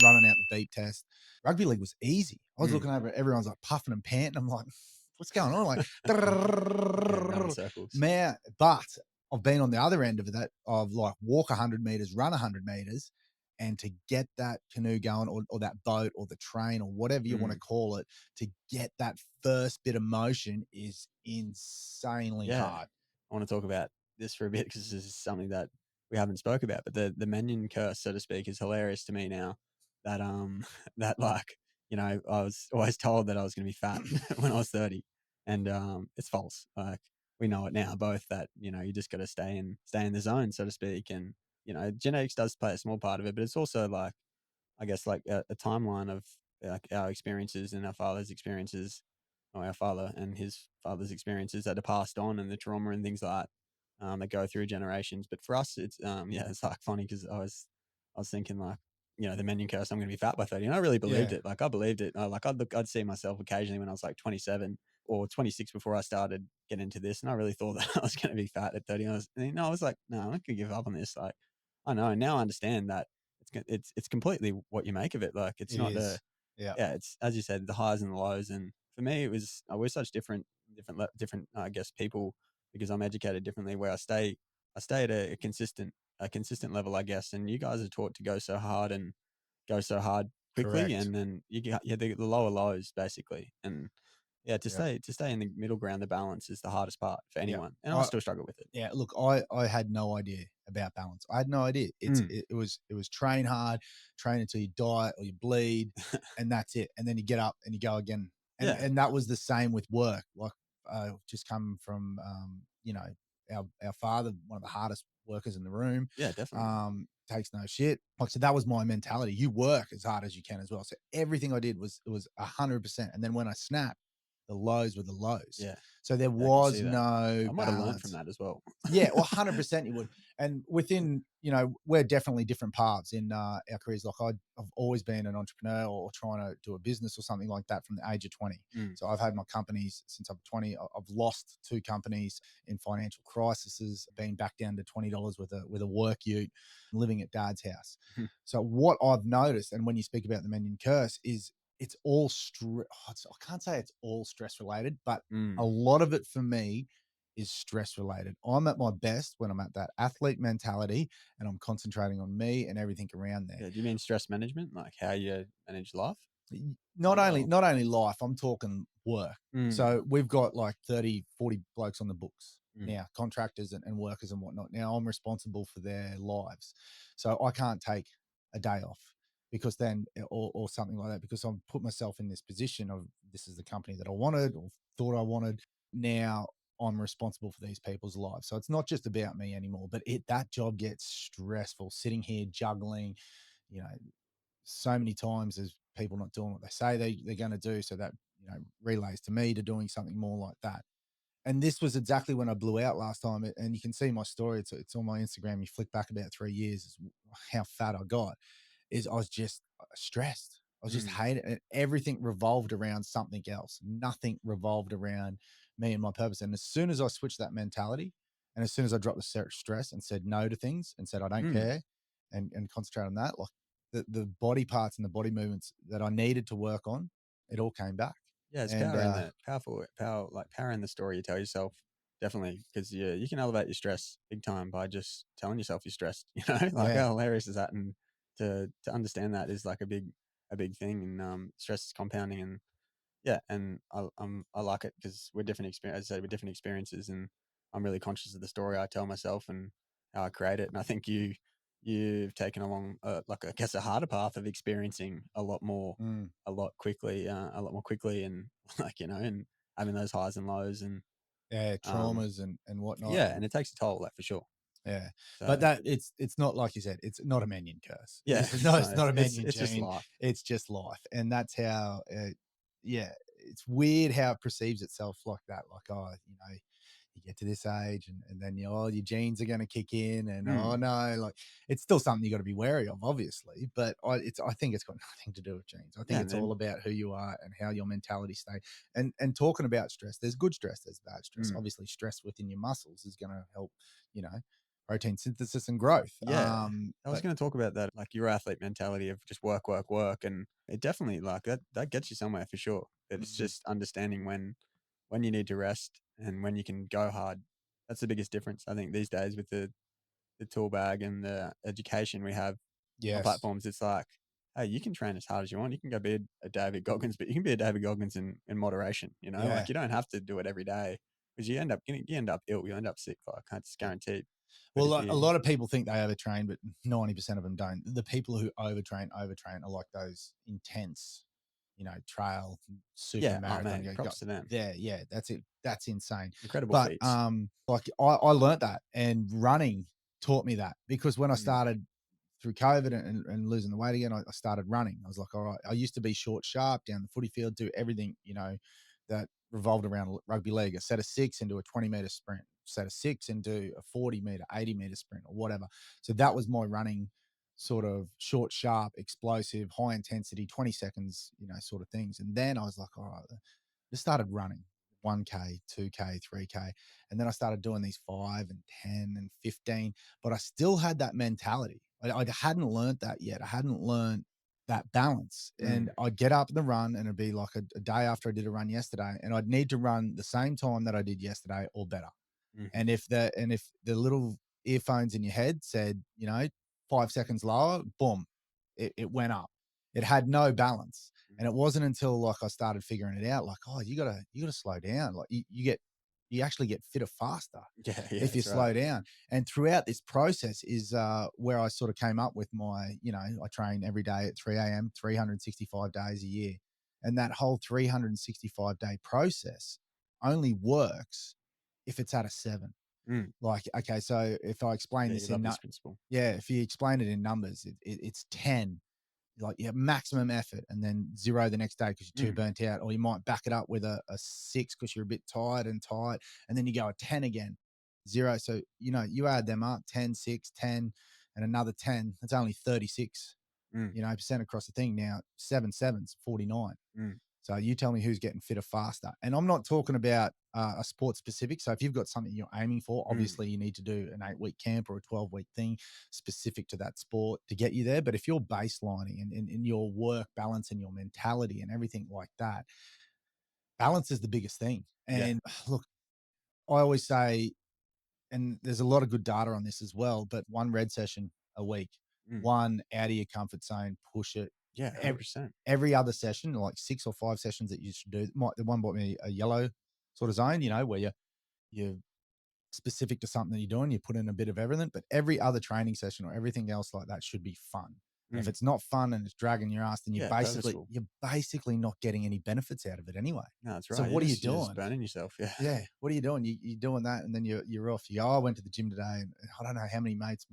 running out the beat test, rugby league was easy. I was looking over at everyone's like puffing and panting. I'm like, what's going on? Like, Running circles. man, but I've been on the other end of that, of like walk 100 meters, run 100 meters, and to get that canoe going, or that boat or the train or whatever you want to call it, to get that first bit of motion is insanely hard. I want to talk about this for a bit because this is something that we haven't spoke about, but the Mannion curse, so to speak, is hilarious to me now. That that, like, I was always told that I was going to be fat when I was 30, and it's false. Like, we know it now both, that you just got to stay in the zone, so to speak. And genetics does play a small part of it, but it's also, like, I guess, like a timeline of like our experiences and our father's experiences, or our father and his father's experiences that are passed on, and the trauma and things like that, that go through generations. But for us, it's yeah, it's like funny because I was thinking, like, the Menyon curse, I'm going to be fat by 30, and I really believed it. Like, I believed it. Like, I'd see myself occasionally when I was like 27 or 26 before I started getting into this, and I really thought that I was going to be fat at 30. I was like, no, I'm not going to give up on this. Like, I know now, I understand that it's completely what you make of it. Like, it's It not is. Yeah. it's, as you said, the highs and the lows. And for me, we're such different, I guess, people, because I'm educated differently, where I stay at a consistent level, I guess. And you guys are taught to go so hard and go so hard quickly, Correct. and then you get the lower lows basically. And Yeah, to Yeah. stay in the middle ground, the balance is the hardest part for Yeah. anyone, and I still struggle with it. Yeah, look, I had no idea about balance. I had no idea. Mm. It was train hard, train until you die or you bleed, and that's it. And then you get up and you go again. Yeah, And that was the same with work. Like just coming from our father, one of the hardest workers in the room, yeah, definitely. takes no shit. Like so that was my mentality. You work as hard as you can as well. So everything I did was it was 100%. And then when I snapped, the lows were the lows. Yeah, So there yeah, I can see was that. no I might have learned from balance. that as well. Yeah, well, 100% you would. And within, we're definitely different paths in our careers. Like I've always been an entrepreneur or trying to do a business or something like that from the age of 20. Mm. So I've had my companies since I'm 20. I've lost 2 companies in financial crises, been back down to $20 with a work ute, living at dad's house. So what I've noticed, and when you speak about the Mennion curse, is it's all I can't say it's all stress related, but a Mm. lot of it for me is stress related. I'm at my best when I'm at that athlete mentality and I'm concentrating on me and everything around there. Yeah, do you mean stress management, like how you manage life? Not only Well, not only life, I'm talking work. mm, So we've got like 30, 40 blokes on the books mm, now, contractors and workers and whatnot. Now I'm responsible for their lives. So I can't take a day off because then or something like that, because I've put myself in this position of this is the company that I wanted or thought I wanted. Now I'm responsible for these people's lives. So it's not just about me anymore, but that job gets stressful sitting here juggling, you know, so many times there's people not doing what they say they're going to do. So that, relays to me to doing something more like that. And this was exactly when I blew out last time. And you can see my story. It's on my Instagram. You flick back about 3 years, is how fat I got. Is I was just stressed. I was just mm. hating it. Everything revolved around something else. Nothing revolved around me and my purpose. And as soon as I switched that mentality, and as soon as I dropped the stress and said no to things and said I don't Mm. care, and concentrate on that, like the body parts and the body movements that I needed to work on, it all came back. Yeah, it's And power in that power in the story you tell yourself. Definitely, because you can elevate your stress big time by just telling yourself you're stressed. Like yeah, how hilarious is that? And to understand that is like a big thing. And stress is compounding, and yeah, and I like it because we're different experience. As I say, we're different experiences, and I'm really conscious of the story I tell myself and how I create it. And I think you've taken along like I guess a harder path of experiencing a lot more, mm, a lot more quickly, and like and having those highs and lows, and yeah, um, traumas and whatnot. yeah, and it takes a toll, like for sure. Yeah, but So that it's not like you said. It's not a Mennion curse. yeah, This is not. It's no, not a Mennion it's just gene. life. It's just life, and that's how. Yeah, it's weird how it perceives itself like that. Like, oh, you get to this age, and then your genes are going to kick in, and oh Mm. no, like it's still something you got to be wary of, obviously. But I think it's got nothing to do with genes. I think Yeah, it's and all then about who you are and how your mentality stay. And talking about stress, there's good stress, there's bad stress. mm, Obviously, stress within your muscles is going to help. You know protein synthesis and growth. yeah, I was But going to talk about that, like your athlete mentality of just work, work, work, and it definitely like that gets you somewhere for sure. But it's mm, just understanding when you need to rest and when you can go hard. That's the biggest difference, I think, these days with the tool bag and the education we have on yes, platforms. It's like, hey, you can train as hard as you want. You can go be a David Goggins, but you can be a David Goggins in moderation. yeah. Like you don't have to do it every day because you end up ill, you end up sick. Like it's guaranteed. But Well, if a you, lot of people think they overtrain, but 90% of them don't. The people who overtrain are like those intense, trail super yeah, oh marathon. man, props to them. There, yeah, that's it. That's insane. Incredible But feats. like I learned that, and running taught me that because when I Mm, started through COVID and losing the weight again, I started running. I was like, all right, I used to be short, sharp down the footy field, do everything, that revolved around rugby league. A set of 6 into a 20-meter sprint, set of 6 into a 40-meter, 80-meter sprint or whatever. So that was my running sort of short, sharp, explosive, high intensity, 20 seconds, sort of things. And then I was like, all right, just started running 1K, 2K, 3K. And then I started doing these 5 and 10 and 15, but I still had that mentality. I hadn't learned that yet. I hadn't learned that balance. And mm, I'd get up in the run and it'd be like a day after I did a run yesterday, and I'd need to run the same time that I did yesterday or better. mhm, And if the little earphones in your head said, 5 seconds lower, boom, it went up. It had no balance. And it wasn't until like I started figuring it out, like, oh, you gotta slow down. Like you actually get fitter faster Yeah, yeah, if you that's slow right. down. And throughout this process is where I sort of came up with my, I train every day at 3 a.m., 365 days a year. And that whole 365-day process only works if it's at a 7. Mm. Like, okay, so if I explain Yeah, this you love in, this principle. yeah, if you explain it in numbers, it's 10, like maximum effort, and then 0 the next day because you're too burnt out, or you might back it up with a 6 because you're a bit tired and tight, and then you go a 10 again, 0. So you add them up, 10, 6, 10, and another 10. That's only 36, Mm. percent across the thing. Now 7 sevens, 49. Mm. So you tell me who's getting fitter faster. And I'm not talking about a sport specific. So if you've got something you're aiming for, obviously you need to do an 8-week camp or a 12-week thing specific to that sport to get you there. But if you're baselining and your work balance and your mentality and everything like that, balance is the biggest thing. Yeah. And look, I always say, and there's a lot of good data on this as well, but one red session a week, Mm. one out of your comfort zone, push it. Yeah, 100%. Every other session, like 6 or 5 sessions that you should do, the one bought me a yellow sort of zone, where you're specific to something that you're doing, you put in a bit of everything, but every other training session or everything else like that should be fun. And if Mm. it's not fun and it's dragging your ass, then Yeah, purposeful. you're basically not getting any benefits out of it anyway. No, that's So right. what are you You're just doing? burning yourself. Yeah. Yeah, what are you doing? You're doing that, and then you're off. You go, oh, I went to the gym today, and I don't know how many mates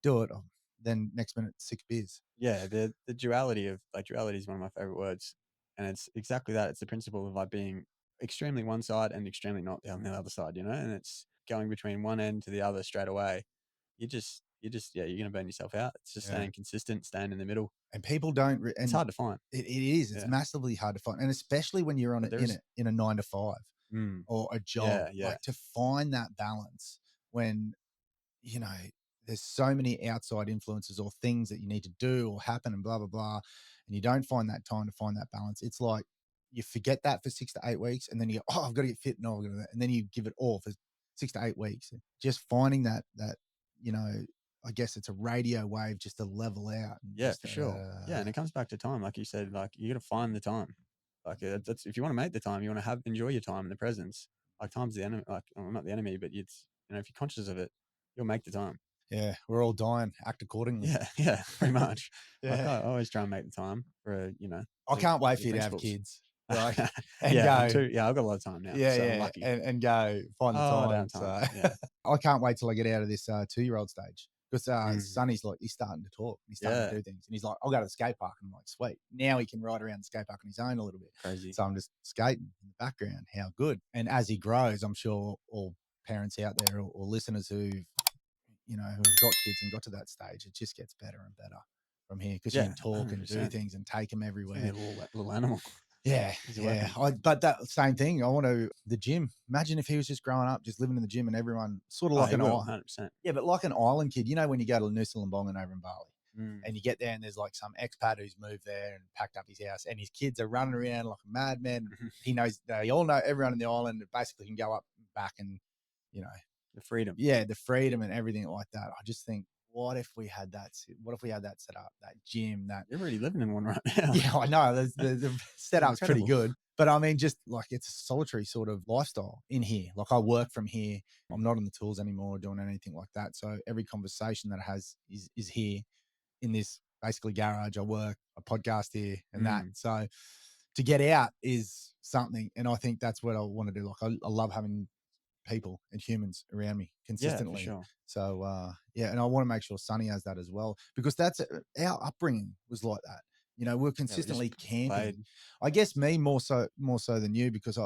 do it. Oh, then next minute, 6 beers. Yeah, the duality of duality is one of my favorite words, and it's exactly that. It's the principle of like being extremely one side and extremely not on the other side, and it's going between one end to the other straight away. Yeah, you're gonna burn yourself out. It's just Yeah. staying consistent, staying in the middle. And people don't, It's and hard to find. it is. It's Yeah, massively hard to find, and especially when you're on but it there in is. a 9 to 5 Mm, or a job, yeah, yeah, like to find that balance when you know there's so many outside influences or things that you need to do or happen and blah blah blah, and you don't find that time to find that balance. It's like you forget that for 6 to 8 weeks, and then you go, oh, I've got to get fit, no, I've got to do that, and then you give it all for 6 to 8 weeks. Just finding that you know, I guess it's a radio wave just to level out and yeah, just for sure. Yeah, and it comes back to time, like you said. Like you got to find the time. Like that's if you want to make the time, you want to enjoy your time in the presence. Like time's the enemy. Like well, not the enemy, but it's if you're conscious of it, you'll make the time. yeah, we're all dying. Act accordingly. Yeah, yeah, pretty much. Like Yeah. I always try and make the time for I can't wait the for you to have principles. kids, like, and Yeah, go, I've got a lot of time now, yeah, so I'm yeah, lucky. and go find the Oh, I don't time. have time. So Yeah. I can't wait till I get out of this 2-year-old stage because Mm. Sonny's like he's starting to talk, he's starting to Yeah. do things, and he's like, I'll go to the skate park, and I'm like, sweet. Now he can ride around the skate park on his own a little bit. Crazy. So I'm just skating in the background. How good! And as he grows, I'm sure all parents out there or listeners who who've got kids and got to that stage, it just gets better and better from here because you Yeah, can talk and do 100%. things and take them It's gonna be everywhere. a little animal. Yeah, He's a yeah. weapon. But that same thing, I want to the gym. Imagine if he was just growing up, just living in the gym, and everyone sort of Oh, like he an will, island. 100%. Yeah, but like an island kid. When you go to Nusa Lembongan over in Bali, Mm. and you get there, and there's like some expat who's moved there and packed up his house, and his kids are running around like a madman. He knows they all know everyone in the island. Basically, can go up and back, and you know, The freedom. yeah, the freedom and everything like that. I just think, what if we had that? What if we had that set up, that gym, that You're already living in one right now. yeah, I know. The setup's pretty Incredible. good. But I mean, just like it's a solitary sort of lifestyle in here. Like I work from here. I'm not on the tools anymore doing anything like that. So every conversation that it has is here in this basically garage. I work, I podcast here and that. Mm. So to get out is something. And I think that's what I want to do. Like I love having people and humans around me Yeah, for consistently. sure. So yeah, and I want to make sure Sonny has that as well because that's our upbringing was like that. We're Yeah, we just consistently camping. played. I guess me more so than you because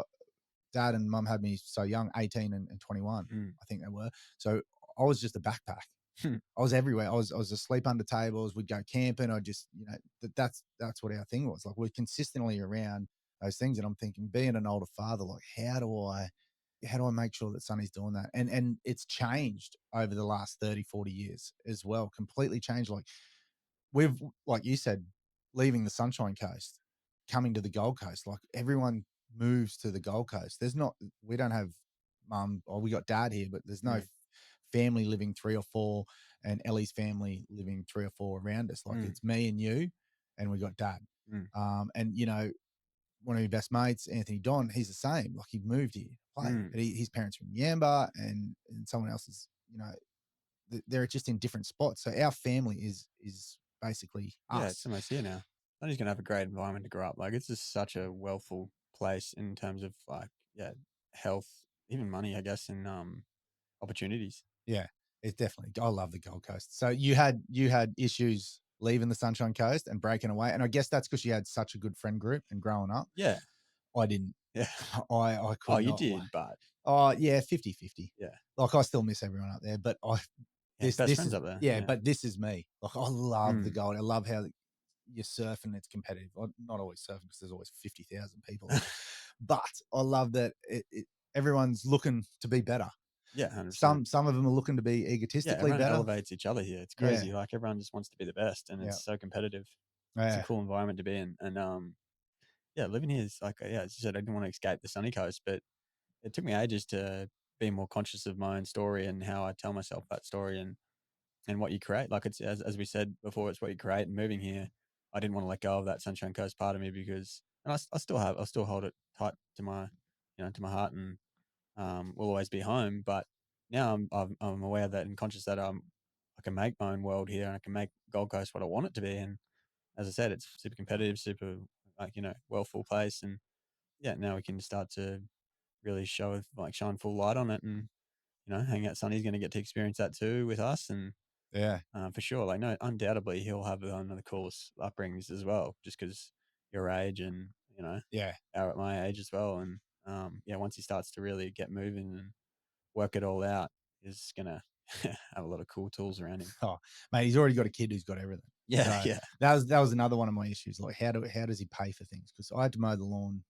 dad and mum had me so young, 18 and 21, Mm. I think they were. So I was just a backpack. I was everywhere. I was asleep under tables. We'd go camping. I just, that's what our thing was. Like we're consistently around those things. And I'm thinking, being an older father, like how do I make sure that Sonny's doing that? And it's changed over the last 30, 40 years as well. Completely changed. Like like you said, leaving the Sunshine Coast, coming to the Gold Coast, like everyone moves to the Gold Coast. We don't have mum, or we got dad here, but there's no Mm. family living 3 or 4 and Ellie's family living 3 or 4 around us. Like it's me and you, and we got dad. And one of your best mates, Anthony Don, he's the same. Like, he moved here to play, but his parents are in Yamba, and someone else is, they're just in different spots. So our family is basically Yeah, it's us. almost here now. And he's gonna have a great environment to grow up. Like, it's just such a wealthful place in terms of like, yeah, health, even money, I guess, and opportunities. Yeah, it's definitely. I love the Gold Coast. So you had issues leaving the Sunshine Coast and breaking away, and I guess that's because you had such a good friend group and growing up. Yeah, I didn't. yeah. I Oh, could you not. did, but Oh yeah, 50-50. yeah, Like, I still miss everyone up there, but yeah, best this friends is, up there. yeah, Yeah. but this is me. Like, I love the Mm. Gold. I love how you surf and it's competitive. I'm not always surfing because there's always 50,000 people there, but I love that everyone's looking to be better. Yeah, 100%. Some of them are looking to be Yeah, egotistically everyone better. elevates each other here. It's Yeah, crazy. Like, everyone just wants to be the best, and yeah, it's so competitive. It's a yeah, cool environment to be in, and yeah, living here is like, yeah, as you said, I didn't want to escape the sunny coast, but it took me ages to be more conscious of my own story and how I tell myself that story, and what you create. Like, it's as we said before, it's what you create. And moving here, I didn't want to let go of that Sunshine Coast part of me because, and I still have, I still hold it tight to my, to my heart, and will always be home. But now I'm aware that and conscious that I can make my own world here, and I can make Gold Coast what I want it to be. And as I said, it's super competitive, super like wealthful place, and yeah, now we can start to really shine full light on it, and hang out. Sonny's going to get to experience that too with us, and yeah, for sure. Like, no, undoubtedly, he'll have one of the coolest upbringings as well, just because your age and yeah. are at my age as well. And yeah, once he starts to really get moving and work it all out, he's gonna have a lot of cool tools around him. Oh, mate, he's already got a kid who's got everything. Yeah, So yeah, that was another one of my issues. Like, how does he pay for things? Because I had to mow the lawn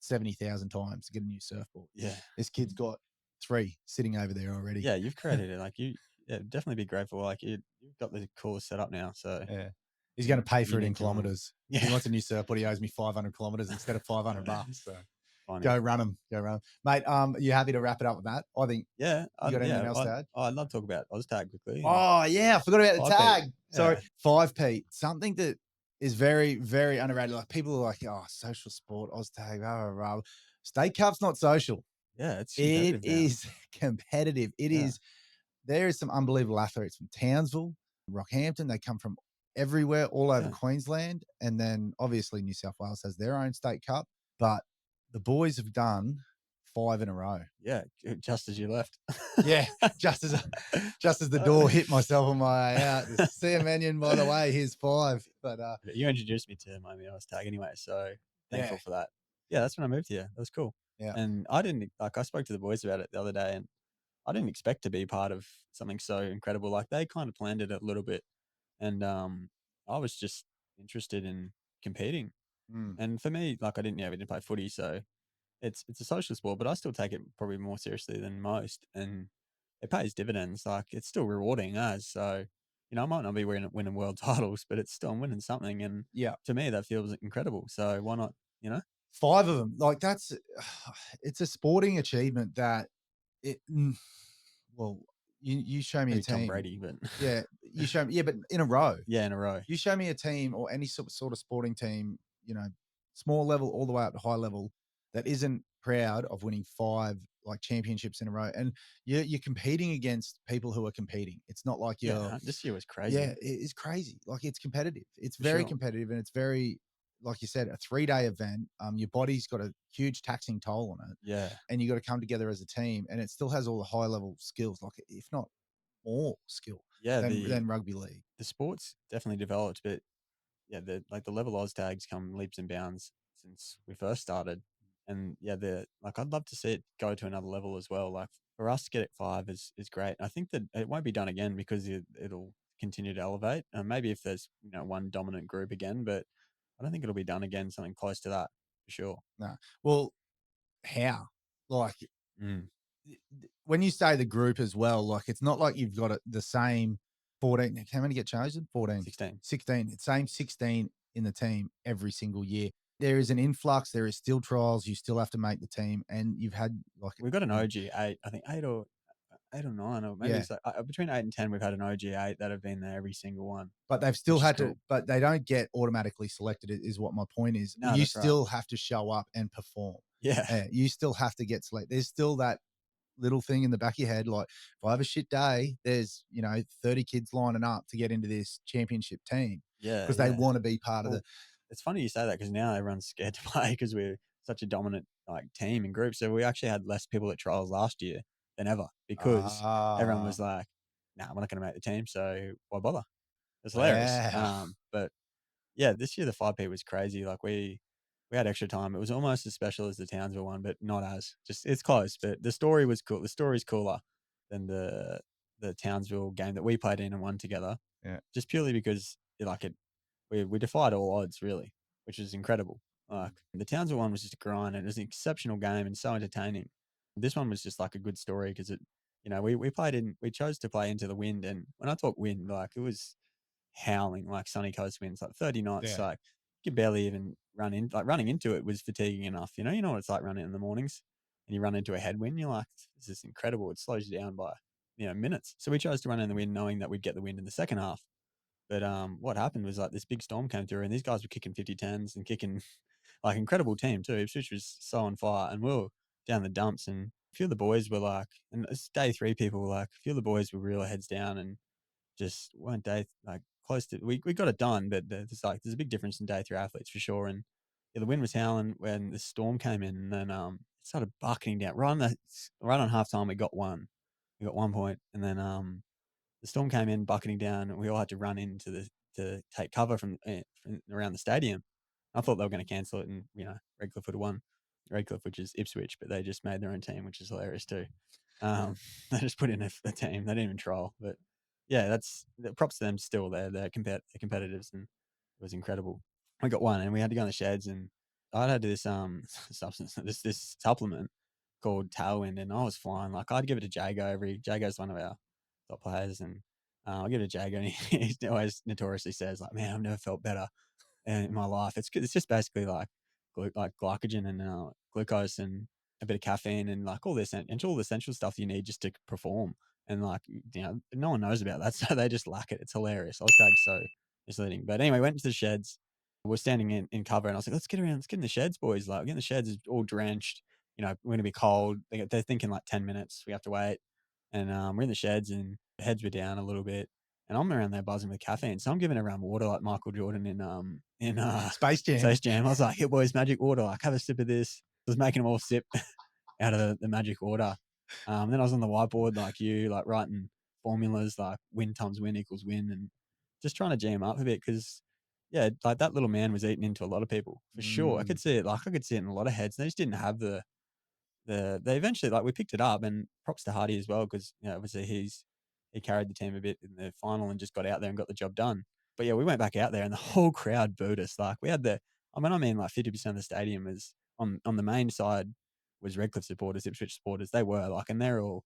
70,000 times to get a new surfboard. yeah, This kid's got 3 sitting over there already. yeah. You've created it. Like, yeah, definitely be grateful. Like, you've got the coolest setup now. So Yeah. He's going to pay for you it in need to kilometers. If he yeah. wants a new surfboard, he owes me 500 kilometers instead of $500. So Funny. go run him. Go run him. Mate, you happy to wrap it up with that? I think Yeah, you got anything yeah. else to add? I'd love to talk about Oztag quickly. And Oh, yeah. I forgot about the 5 Pete. tag. Sorry. Yeah, 5 Pete. Something that is very, very underrated. Like, people are like, oh, social sport, Oztag, blah, blah, blah. State Cup's not social. yeah. It's It competitive now. is competitive. It Yeah, is. There is some unbelievable athletes from Townsville, Rockhampton. They come from everywhere, all over yeah, Queensland. And then obviously New South Wales has their own state cup. But the boys have done 5 in a row. yeah. Just as you left. Yeah, just as the door hit myself on my way out. See you, Mannion, by the way, here's 5. But You introduced me to Miami Oztag anyway, so yeah, thankful for that. Yeah, that's when I moved here. That was cool. yeah. And I didn't like. I spoke to the boys about it the other day, and I didn't expect to be part of something so incredible. Like, they kind of planned it a little bit, and I was just interested in competing. Mm. And for me, like, I didn't play footy, so it's a social sport, but I still take it probably more seriously than most, and it pays dividends. Like, it's still rewarding as so. I might not be winning world titles, but it's still I'm winning something, and Yeah. to me that feels incredible. So why not? 5 of them. Like, that's it's a sporting achievement that it well, you show me a Maybe Tom team. Brady, but Yeah, you show me, yeah, but in a row. yeah, in a row. You show me a team or any sort of sporting team, small level all the way up to high level, that isn't proud of winning 5 like championships in a row. And you're competing against people who are competing. It's not like Yeah, you're, this year was yeah, crazy it's crazy. Like, it's competitive. It's for very sure. competitive, and it's very, like you said, a 3-day event. Your body's got a huge taxing toll on it, Yeah, and you got to come together as a team. And it still has all the high level skills, like if not more skill yeah. than rugby league. The sports definitely developed, but yeah, the level Oz tags come leaps and bounds since we first started. And yeah, I'd love to see it go to another level as well. Like, for us to get it 5 is great. I think that it won't be done again because it'll continue to elevate. Maybe if there's one dominant group again, but I don't think it'll be done again. Something close to that for sure. No, well, how? Like, Mm, when you say the group as well, like, it's not like you've got the same 14. How many get chosen? 14, 16. 16. It's same 16 in the team every single year. There is an influx. There is still trials. You still have to make the team, and you've had like, We've got an OG 8. I think 8 or 8 or 9, or maybe Yeah. it's like between 8 and 10. We've had an OG 8 that have been there every single one, But they've still which is had to, cool. but they don't get automatically selected, is what my point is. No, You that's right. still have to show up and perform. Yeah. You still have to get selected. There's still that little thing in the back of your head, like, if I have a shit day, there's 30 kids lining up to get into this championship team Yeah, because they yeah. want to be part of Well, it's funny you say that because now everyone's scared to play because we're such a dominant team and group. So we actually had less people at trials last year than ever because everyone was like, "Nah, we're not going to make the team, so why bother?" It's hilarious. Wow. But yeah, this year the 5P was crazy. Like we had extra time. It was almost as special as the Townsville one, but not as. Just it's close, but the story was cool. The story's cooler than the Townsville game that we played in and won together. Yeah. Just purely because we defied all odds really, which is incredible. Like the Townsville one was just a grind and it was an exceptional game and so entertaining. This one was just like a good story because we chose to play into the wind, and when I talk wind, like it was howling like sunny coast winds, like 30 knots, Yeah. like you could barely even run in. Like running into it was fatiguing enough. You know what it's like running in the mornings, and you run into a headwind. You're like, this is incredible. It slows you down by minutes. So we chose to run in the wind, knowing that we'd get the wind in the second half. But what happened was like this big storm came through, and these guys were kicking 50-10s and kicking like incredible team too. Ipswich was so on fire, and we were down the dumps, and a few of the boys were like, and it's day 3 people were like, a few of the boys were real heads down and just weren't close to. We got it done, but there's a big difference in day 3 athletes for sure. And yeah, the wind was howling when the storm came in, and then it started bucketing down. Right on halftime, we got 1 point, and then the storm came in bucketing down, and we all had to run to take cover from around the stadium. I thought they were going to cancel it, and Redcliffe would have won. Redcliffe, which is Ipswich, but they just made their own team, which is hilarious too. They just put in a team. They didn't even trial, but yeah, that's the props to them. Still, they're competitors, and it was incredible. We got 1, and we had to go in the sheds, and I had this substance, this supplement called Tailwind, and I was flying. Like I'd give it to Jago. Jago's one of our top players, and I'll give it to Jago, and he always notoriously says like, "Man, I've never felt better in my life." It's just basically like glycogen and glucose and a bit of caffeine and like all this and all the essential stuff you need just to perform. And like no one knows about that, so they just lack it. It's hilarious. I was tagged so misleading, but anyway, went to the sheds. We're standing in cover, and I was like, "Let's get in the sheds, boys. Like, get in the sheds. It's all drenched. We're gonna be cold." They're thinking like 10 minutes. We have to wait, and we're in the sheds, and the heads were down a little bit. And I'm around there buzzing with caffeine. So I'm giving around water like Michael Jordan in Space Jam. Space Jam. I was like, "Here, boys, magic water. Like, have a sip of this." I was making them all sip out of the magic water. Then I was on the whiteboard like you, like writing formulas like win times win equals win, and just trying to jam up a bit because, yeah, like that little man was eating into a lot of people for sure. I could see it. Like I could see it in a lot of heads. They just didn't have they eventually we picked it up, and props to Hardy as well because obviously he carried the team a bit in the final and just got out there and got the job done. But yeah, we went back out there and the whole crowd booed us. Like we had like 50% of the stadium was on the main side was Redcliffe supporters, Ipswich supporters. They were like, and they're all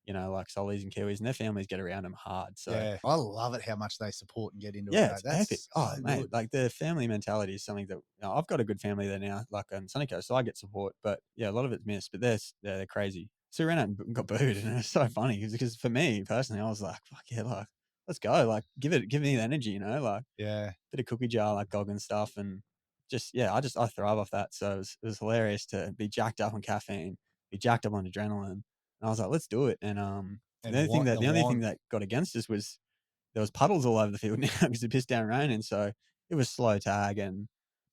like Sollies and Kiwis, and their families get around them hard. So yeah, I love it how much they support and get into it. yeah, Though. it's That's epic. so Oh, mate, good. like the family mentality is something that I've got a good family there now, like on Sunny Coast, so I get support. But yeah, a lot of it's missed. But they're crazy. So we ran out and got booed, and it was so funny because for me personally, I was like, "Fuck yeah, like let's go, like give me the energy, like Yeah, bit of cookie jar, like Gog and stuff, and just yeah, I thrive off that. So it was hilarious to be jacked up on caffeine, be jacked up on adrenaline, and I was like, let's do it. And and the only thing that got against us was there was puddles all over the field now because it pissed down rain, and so it was slow tag, and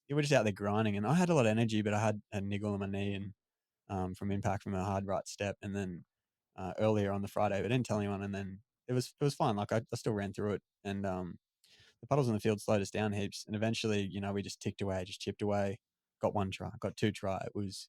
we were just out there grinding. And I had a lot of energy, but I had a niggle on my knee and from impact from a hard right step, and then earlier on the Friday, but I didn't tell anyone. And then it was fine. Like I still ran through it, and the puddles in the field slowed us down heaps. And eventually, we just ticked away, just chipped away. Got 1 try, got 2 try. It was,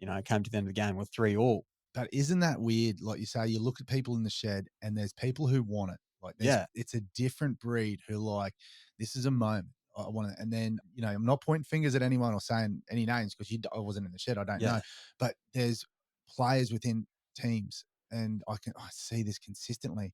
it came to the end of the game with 3 all. but isn't that weird? Like you say, you look at people in the shed, and there's people who want it. Like, Yeah. it's a different breed who like, this is a moment. I want it. And then, I'm not pointing fingers at anyone or saying any names because I wasn't in the shed. I don't know. But there's players within teams, and I see this consistently,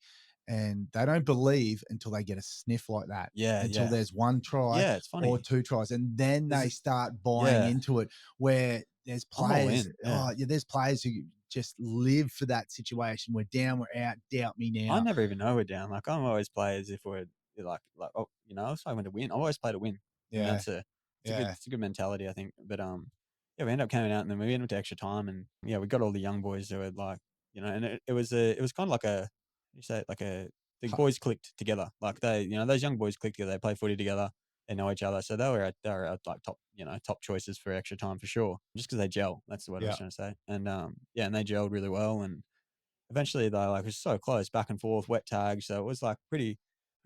and they don't believe until they get a sniff like that. Yeah. Until there's 1 try Yeah, it's funny. or 2 tries, and then they start buying into it. Where there's I'm all players, in, yeah. there's players who just live for that situation. We're down, we're out, doubt me I now. never even know we're down. Like I'm always play as if we're oh, it's like when to win. I always play to win. And Yeah. it's a good mentality, I think. But yeah, we ended up coming out and then we went into extra time and yeah, we got all the young boys who were like, and it was kind of like the boys clicked together. Like those young boys clicked together. They play footy together. They know each other. So they were at like top choices for extra time for sure. Just because they gel. That's the word I was Yeah. trying to say. And yeah, and they gelled really well and eventually they like it was so close back and forth, wet tag. So it was like pretty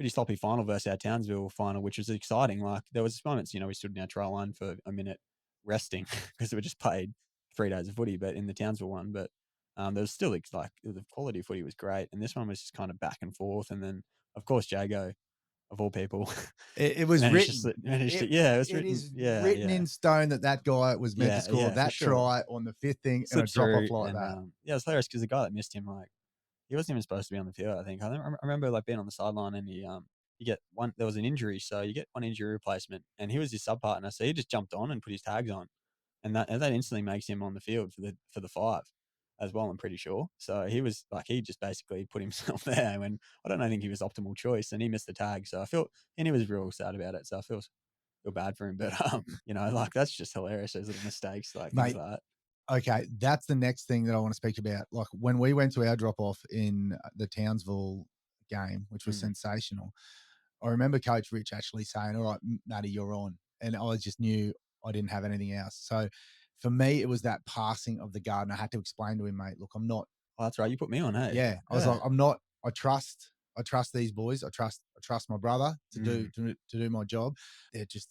sloppy final versus our Townsville final, which was exciting. Like there was moments, we stood in our trial line for a minute resting because we just played 3 days of footy, but in the Townsville one, but there was still like the quality of footy was great, and this one was just kind of back and forth. And then of course Jago, of all people, It was written. yeah, it was It written, is yeah, written yeah, in stone that guy was meant to yeah, score yeah, for that sure. try on the fifth thing and a Slips drop off through, like and that. yeah, it's hilarious because the guy that missed him, like he wasn't even supposed to be on the field. I think I remember like being on the sideline and you get one. There was an injury, so you get one injury replacement, and he was his sub partner, so he just jumped on and put his tags on, and that instantly makes him on the field for the five as well. I'm pretty sure. So he was like he just basically put himself there when I don't think he was optimal choice, and he missed the tag. So I feel and he was real sad about it. So I feel bad for him, but like that's just hilarious. Those little mistakes, like things Mate, like that. okay, that's the next thing that I want to speak about. Like when we went to our drop off in the Townsville game, which was sensational. I remember Coach Rich actually saying, "All right, Matty, you're on," and I just knew I didn't have anything else. So for me, it was that passing of the guard, and I had to explain to him, mate, look, I'm not. Oh, that's right. You put me on, hey? Yeah, I was like, I'm not. I trust these boys. I trust my brother to do my job. They're just,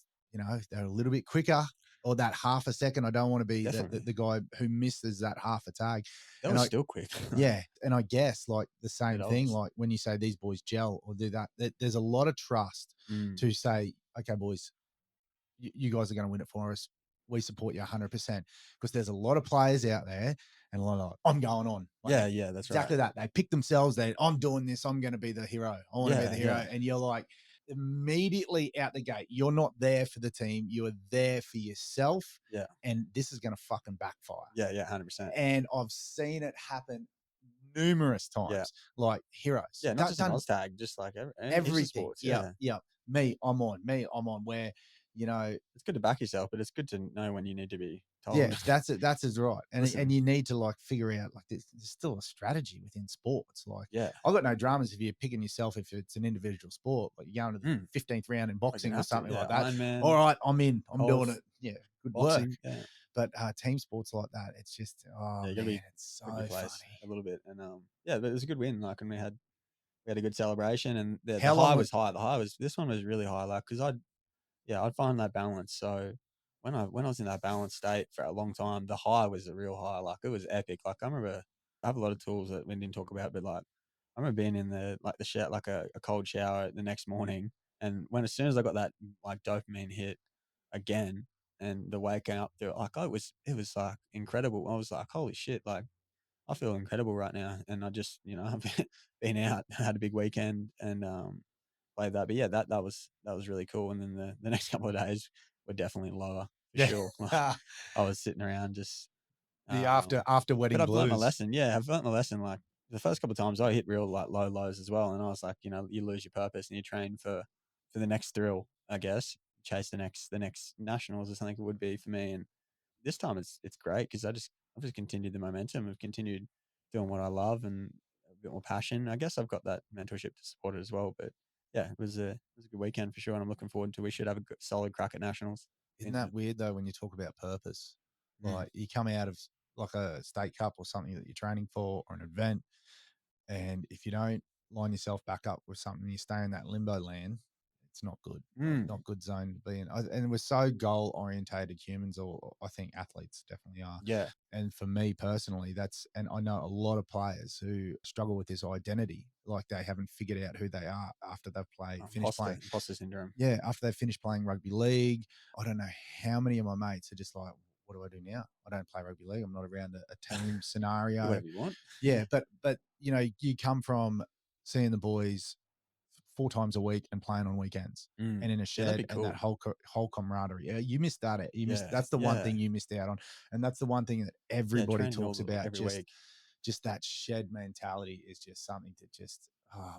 they're a little bit quicker, or that half a second. I don't want to be Definitely. the guy who misses that half a tag. That And was still quick. yeah, and I guess like the same It thing, was. like when you say these boys gel or do that, there's a lot of trust to say, okay, boys, you guys are going to win it for us. We support you 100% because there's a lot of players out there and a lot of, I'm going on. Like, Yeah, that's exactly right. that. They pick themselves. I'm doing this. I'm going to be the hero. I want to be the hero. Yeah. And you're like immediately out the gate, you're not there for the team. You are there for yourself. Yeah. And this is going to fucking backfire. Yeah, 100%. And I've seen it happen numerous times, like heroes. Yeah, not just an Oztag, just like everything. sports. Yeah. Me, I'm on. Where, it's good to back yourself, but it's good to know when you need to be told. yeah, that's it. That's is right. And Listen. and you need to like figure out like there's still a strategy within sports. Like, Yeah, I've got no dramas if you're picking yourself if it's an individual sport, like you're going to the 15th round in boxing or something like that. Ironman, all right, I'm in. I'm golf, doing it. Yeah, good boxing. work. Yeah. But team sports like that, it's just You man, it's so funny. A little bit, and yeah, but it was a good win. Like, and we had a good celebration, and the How high long was high. This one was really high, like because I'd find that balance. So when I was in that balanced state for a long time, the high was a real high. Like it was epic. Like I remember I have a lot of tools that we didn't talk about, but like I remember being in the shower, like a cold shower the next morning, and when as soon as I got that like dopamine hit again, and the waking up to it, like it was like incredible. I was like, holy shit, like I feel incredible right now, and I just I've been out, had a big weekend, and played that. But yeah, that was really cool. And then the next couple of days were definitely lower for sure. Yeah. I was sitting around just The um, after wedding but I've learned my blues. lesson. Yeah, I've learned my lesson. Like the first couple of times I hit real like low lows as well, and I was like, you lose your purpose and you train for the next thrill, I guess. Chase the next nationals or something it would be for me. And this time it's great because I've just continued the momentum. I've continued doing what I love and a bit more passion. I guess I've got that mentorship to support it as well. But yeah, it was a good weekend for sure, and I'm looking forward to. We should have a solid crack at nationals. Isn't that weird though when you talk about purpose? Mm. Like you come out of like a state cup or something that you're training for or an event, and if you don't line yourself back up with something, you stay in that limbo land. It's not good. Like, not good zone to be in. And we're so goal orientated humans, or I think athletes definitely are. Yeah. And for me personally, and I know a lot of players who struggle with this identity, like they haven't figured out who they are after they've finished playing. Imposter syndrome. Yeah, after they've finished playing rugby league. I don't know how many of my mates are just like, what do I do now? I don't play rugby league. I'm not around a team scenario. Do whatever you want. Yeah, but you come from seeing the boys 4 times a week and playing on weekends and in a Yeah, that'd be shed and that cool. whole camaraderie. Yeah, you missed that. Yeah, That's the one yeah, thing you missed out on, and that's the one thing that yeah. everybody Training talks about. every week. Just that shed mentality is just something that just.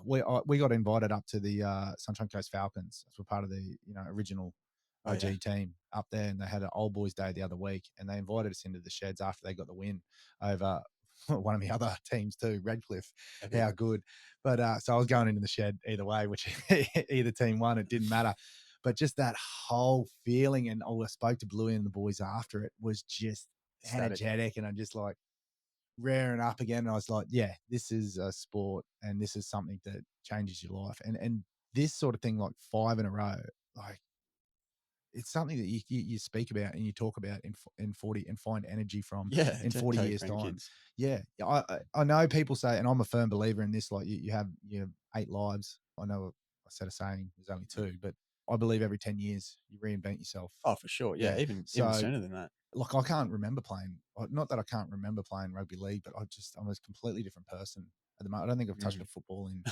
We got invited up to the Sunshine Coast Falcons. As we're part of the original Oh yeah, OG team up there, and they had an old boys day the other week, and they invited us into the sheds after they got the win over one of the other teams too, Redcliffe. epic. How good! But so I was going into the shed either way, which either team won, it didn't matter. But just that whole feeling, and I spoke to Bluey and the boys after it, was just Ecstatic. energetic, and I'm just like rearing up again. And I was like, yeah, this is a sport, and this is something that changes your life. And this sort of thing, like 5 in a row, like it's something that you speak about and you talk about in 40 and find energy from Yeah, in 40 tell your years time. grandkids. Yeah. I know people say, and I'm a firm believer in this, like you have 8 lives. I know I said a saying there's only 2, but I believe every 10 years you reinvent yourself. Oh, for sure. Yeah, Yeah. even So sooner than that. like I can't remember playing, not that I can't remember playing rugby league, but I'm a completely different person at the moment. I don't think I've touched a football in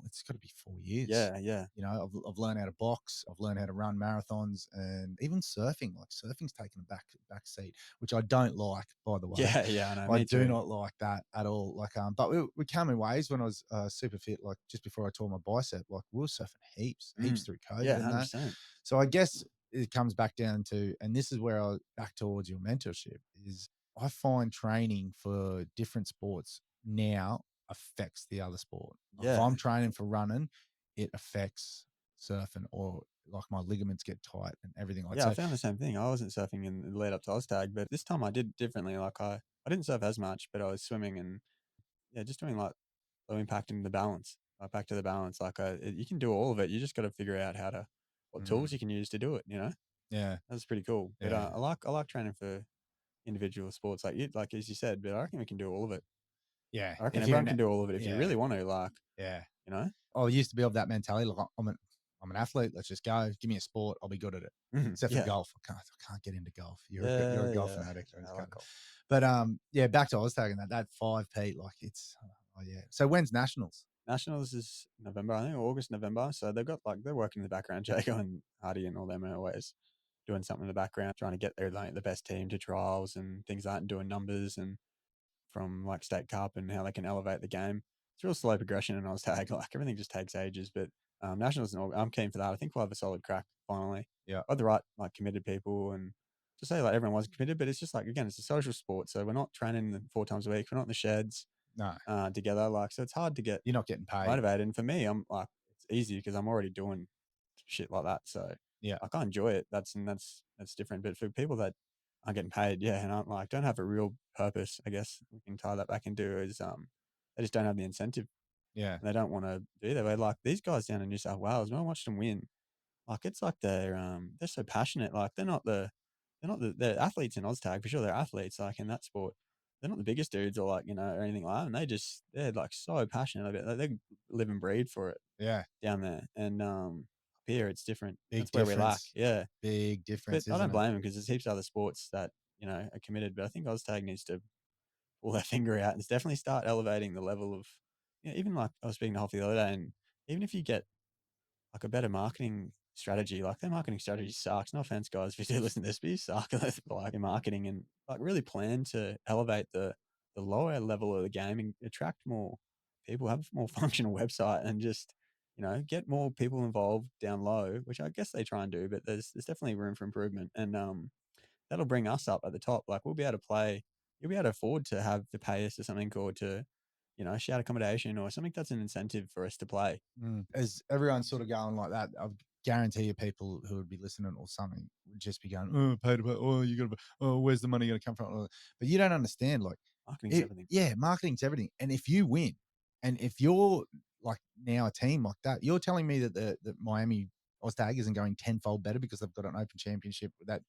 it's got to be 4 years. Yeah, yeah, I've learned how to box, I've learned how to run marathons, and even surfing. Like surfing's taken a back seat, which I don't like, by the way. yeah, yeah. I know. I Me do too. not like that at all. Like, but we came in waves when I was super fit. Like just before I tore my bicep, like we were surfing heaps through Yeah, COVID and that. 100%. So I guess it comes back down to, and this is where I back towards your mentorship is I find training for different sports now affects the other sport. Like if Yeah, I'm training for running, it affects surfing, or like my ligaments get tight and everything like yeah. I so. found the same thing. I wasn't surfing in the lead up to Oztag, but this time I did differently. Like I didn't surf as much, but I was swimming and yeah, just doing like low impact in the balance. Like back to the balance. Like you can do all of it. You just got to figure out what tools Mm, you can use to do it. yeah, That's pretty cool. But yeah, I like training for individual sports, like as you said. But I reckon we can do all of it. yeah. I reckon If you're everyone in can it, do all of it if you yeah, really want to. Like yeah. you know, I used to be of that mentality. Like I'm an athlete. Let's just go. Give me a sport. I'll be good at it. Except for yeah, golf. I can't get into golf. You're a yeah, golf yeah. fanatic. I I just like can't. golf. But yeah. Back to I was taking that 5 Pete. Like it's yeah. So when's nationals? Nationals is November, I think, or August, November. So they're working in the background. Jago and Hardy and all them are always doing something in the background, trying to get their like the best team to trials and things like that, and doing numbers and from like State Cup and how they can elevate the game. It's real slow progression in Oztag. Like everything just takes ages, but Nationals, I'm keen for that. I think we'll have a solid crack finally. Yeah. Got the right like committed people, and to say like everyone wasn't committed, but it's just like again, it's a social sport, so we're not training 4 times a week. We're not in the sheds No, together, like so it's hard to get you're not getting paid. motivated. And for me, I'm like it's easy because I'm already doing shit like that, so Yeah. like I enjoy it. That's different. But for people that aren't getting paid, yeah, and aren't like don't have a real purpose, I guess we can tie that back into is they just don't have the incentive Yeah. and they don't want to do that way. Like these guys down in New South Wales, when I watched them win, like it's like they're so passionate. Like they're athletes in Oztag for sure. They're athletes like in that sport. They're not the biggest dudes or like or anything like that. And they're like so passionate about it. Like, they live and breathe for it Yeah. down there. And up here it's different. Big That's where we lack. difference. Yeah. Big But difference, I don't isn't it? blame them because there's heaps of other sports that, are committed. But I think Oztag needs to pull their finger out and definitely start elevating the level of, even like I was speaking to Hoff the other day, and even if you get like a better marketing strategy, like their marketing strategy sucks. No offense, guys, if you do listen to this, but you suck at like your marketing and like really plan to elevate the lower level of the game and attract more people, have a more functional website, and just get more people involved down low, which I guess they try and do, but there's definitely room for improvement, and that'll bring us up at the top. Like we'll be able to play. You'll be able to afford to pay us or something, or to shared accommodation or something that's an incentive for us to play. As everyone's sort of going like that, I guarantee you people who would be listening or something would just be going, oh, pay to pay. Oh, you got to, oh, where's the money going to come from? But you don't understand, like, Marketing's everything. yeah, marketing's everything. And if you win, and if you're like now a team like that, you're telling me that the Miami Oztag isn't going tenfold better because they've got an open championship that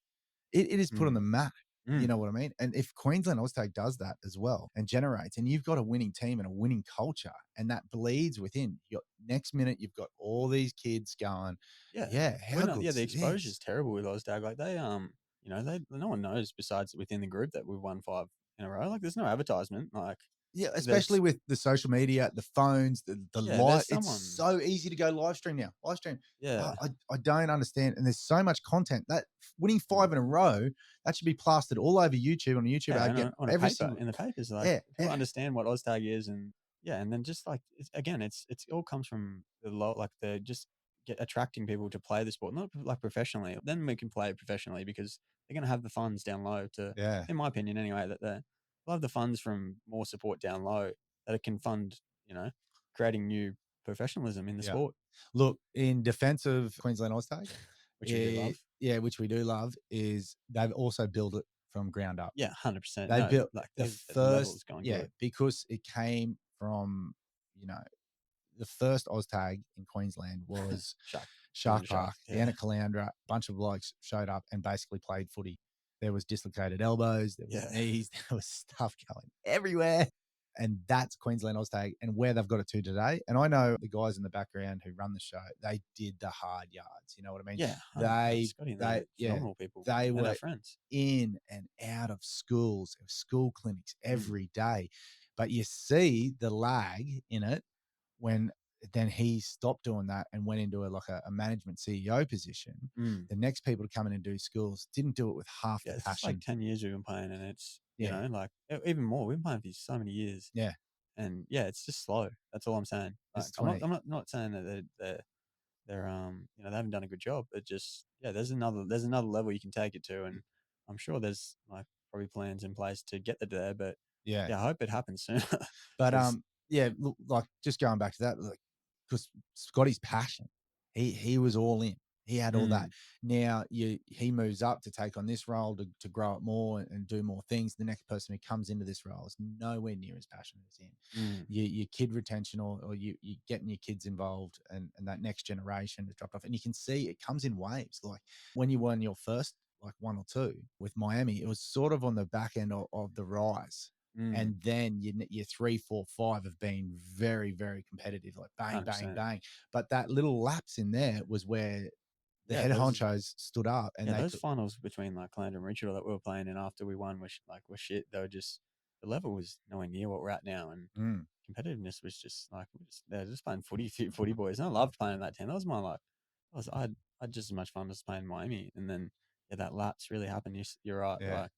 it is put on the Mm. map. You Mm. know what I mean? And if Queensland Oztag does that as well and generates, and you've got a winning team and a winning culture, and that bleeds within, your next minute you've got all these kids going, Yeah. yeah, We're how not, yeah, good's the exposure is this? terrible with Oztag. Like they no one knows besides within the group that we've won 5 in a row. Like there's no advertisement. Like Yeah, There's especially with the social media, the phones, the yeah, live. there's It's someone. so easy to go live stream now. Live stream. Yeah. I don't understand. And there's so much content that winning Mm. 5 in a row, that should be plastered all over YouTube on YouTube. Yeah, I and get on a every paper, single, in the papers, like, yeah, people understand what OzTag is, and yeah, and then just, like, again, it all comes from the like, the just get attracting people to play the sport, not, like, professionally. Then we can play it professionally because they're gonna have the funds down low to, yeah, in my opinion anyway, that they'll have the funds from more support down low that it can fund, creating new professionalism in the yeah. sport, Look, in defense of Queensland Oztag, which we do love. yeah, which we do love, is they've also built it from ground up. Yeah, 100%. They No, built like, the the level's first, going yeah, good. because it came from, you know, the first Oztag in Queensland was Shark, Shark Queensland Park, Sharks, the yeah. Caloundra. A bunch of blokes showed up and basically played footy. There was dislocated elbows, there was Yeah. knees, there was stuff going everywhere. And that's Queensland Oztag and where they've got it to today. And I know the guys in the background who run the show, they did the hard yards. You know what I mean? Yeah, 100%. They, Scotty and they're yeah, phenomenal people, they and our were friends. in and out of schools, school clinics Mm, every day. But you see the lag in it when then he stopped doing that and went into a management CEO position. mm. The next people to come in and do schools didn't do it with half the Yeah, it's just like passion. 10 years we've been playing, and it's, Yeah, like, even more. We've been playing for so many years, yeah. and yeah, it's just slow. That's all I'm saying. This Like, is I'm not 20. I'm not saying that they're, they haven't done a good job. It just, yeah, there's another level you can take it to, and I'm sure there's, like, probably plans in place to get there, but Yeah. yeah, I hope it happens sooner But because yeah, look, like just going back to that, like, because Scotty's passion, he was all in. He had all that. mm, Now he moves up to take on this role to grow it more and do more things. The next person who comes into this role is nowhere near as passionate as him. mm, Your kid retention or you getting your kids involved and that next generation has dropped off. And you can see it comes in waves. Like when you won your first like 1 or 2 with Miami, it was sort of on the back end of the rise. mm, And then your 3, 4, 5 have been very, very competitive, like bang, bang, 100%. bang. But that little lapse in there was where the Yeah, head those honchos stood up and Yeah, they those took, finals between, like, Caloundra and Richard that we were playing in after we won were shit. They were just, the level was nowhere near what we're at now, and mm, competitiveness was just like, they're just playing footy boys. And I loved playing that team. That was my, like, I had just as much fun as playing Miami. And then yeah, that lapse really happened. You're right. yeah. Like,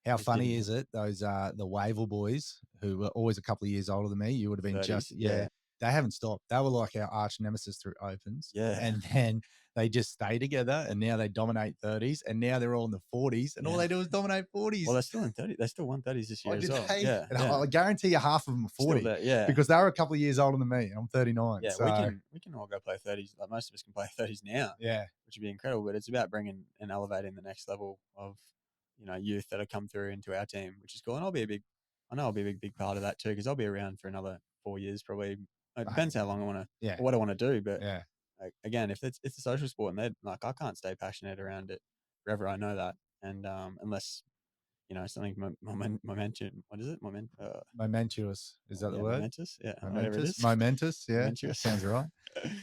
How just funny didn't is it? Those the Wavell boys who were always a couple of years older than me. You would have been just, 30s. yeah. Yeah, They haven't stopped. They were like our arch nemesis through opens, yeah, and then they just stay together. And now they dominate 30s, and now they're all in the 40s, and all yeah. they do is dominate Well, 40s. they're still in 30. They still won 30s this Oh, year as did well. they? Yeah, And yeah. I guarantee you half of them are Still 40 there. Yeah, because they were a couple of years older than me. And I'm 39. yeah. We So can all go play 30s. Like, most of us can play 30s now, yeah, which would be incredible. But it's about bringing and elevating the next level of, youth that have come through into our team, which is cool. And I know I'll be a big part of that too, because I'll be around for another 4 years probably. It mate, depends how long I want to, yeah, or what I want to do. But yeah. like, again, if it's a social sport, and they're like, I can't stay passionate around it forever. I know that, and unless something momentum. What is it? Momentous. Is that the Yeah, word? momentous. Yeah, whatever it Momentous. is. Momentous. Yeah, that Momentous. sounds right.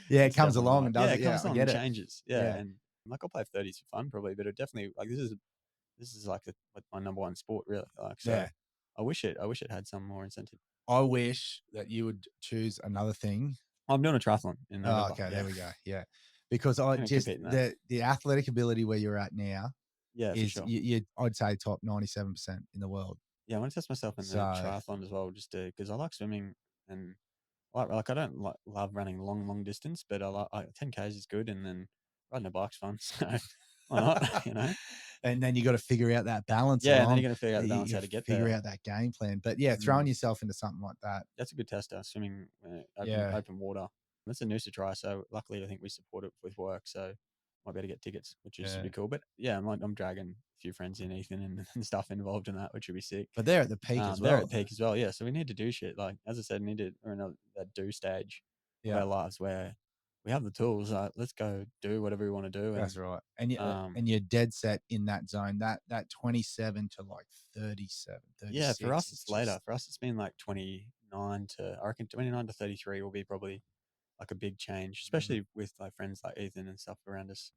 Yeah, it That's comes definitely along right. and Yeah, does it it. Yeah, comes I along get and it. changes. Yeah, Yeah, and like, I'll play 30s for fun probably, but it definitely, like, this is like like my number one sport really. Like, so yeah. I wish it had some more incentive. I wish that you would choose another thing. I'm doing a triathlon in Oh, November. okay, Yeah, there we go. Yeah, because I gonna just compete in that. the athletic ability where you're at now Yeah, for is sure. I'd say top 97% in the world. Yeah, I want to test myself in the So triathlon as well, just because I like swimming, and like I don't love running long distance, but I like, 10Ks is good, and then riding a bike's fun. So why not? and then you got to figure out that balance Yeah, and then along. you're gonna figure out the balance You how got to to get figure there. out that game plan. But yeah, throwing Mm. yourself into something like that. That's a good tester. Swimming, open Yeah, open water. That's a news to try. So luckily, I think we support it with work, so might be able to get tickets, which should yeah. be cool. But yeah, I'm dragging a few friends in, Ethan and stuff involved in that, which would be sick. But they're at the peak as They're well. at peak as well. Yeah, so we need to do shit. Like, as I said, we need to, we're in that do stage of Yeah, our lives where we have the tools. Let's go do whatever we want to do. that's And right. um, And you're dead set in that zone. That 27 to like 37, yeah, for 36 us is it's later. just For us, it's been like 29 to 33 will be probably like a big change, mm. especially with like friends like Ethan and stuff around us.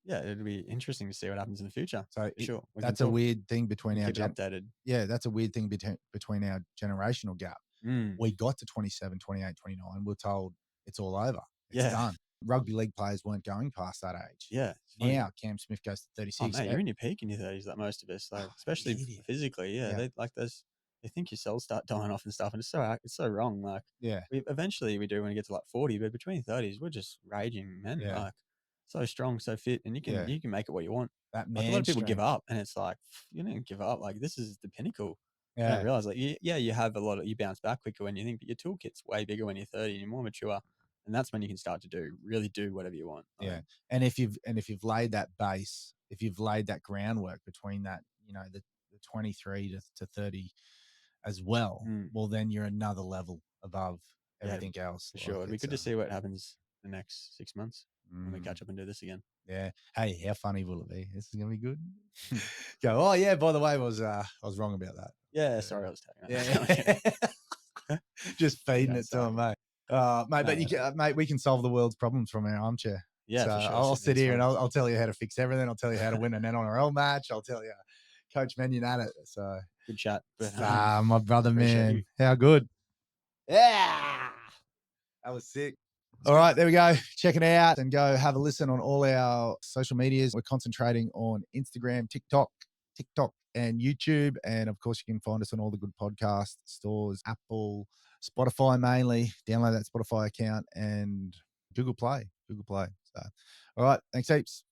Yeah, it'll be interesting to see what happens in the future. So For sure, we can that's a talk. weird thing We between can our keep you updated. yeah, that's a weird thing between our generational gap. We got to 27, 28, 29. We're told it's all over. It's Yeah. done. Rugby league players weren't going past that age. Yeah. It's funny. Now Cam Smith goes to Oh 36. mate, you're in your peak in your 30s, like most of us, like especially idiot. physically. Yeah, Yeah. they like those. They think your cells start dying off and stuff, and it's so wrong. Like Yeah. eventually we do when we get to like 40, but between 30s we're just raging men. Yeah. Like so strong, so fit, and you can make it what you want. That Like a man lot of people give strength. up, and it's like you don't give up. Like this is the pinnacle. You Yeah. don't realize like you have you bounce back quicker when you think, but your toolkit's way bigger when you're 30 and you're more mature, and that's when you can start to really do whatever you want. Yeah. And if you've laid that base, if you've laid that groundwork between that, the 23 to 30 as well, well, then you're another level above everything else. For sure. It'd be good to see what happens the next 6 months when we catch up and do this again. Yeah. Hey, how funny will it be? This is gonna be good. Go. Oh yeah. By the way, I was wrong about that. Yeah. Sorry, I was taking it. Yeah. Just feeding it to him, mate. Mate, mate, we can solve the world's problems from our armchair. Yeah, so for sure. I'll sit here and I'll tell you how to fix everything. I'll tell you how to win an NRL match. I'll tell you Coach Mannion at it. So good chat. But, my brother, man, how good. Yeah, that was sick. All right, there we go. Check it out and go have a listen on all our social medias. We're concentrating on Instagram, TikTok, and YouTube. And of course, you can find us on all the good podcast stores, Apple, Spotify mainly. Download that Spotify account and Google Play. So, all right. Thanks heaps.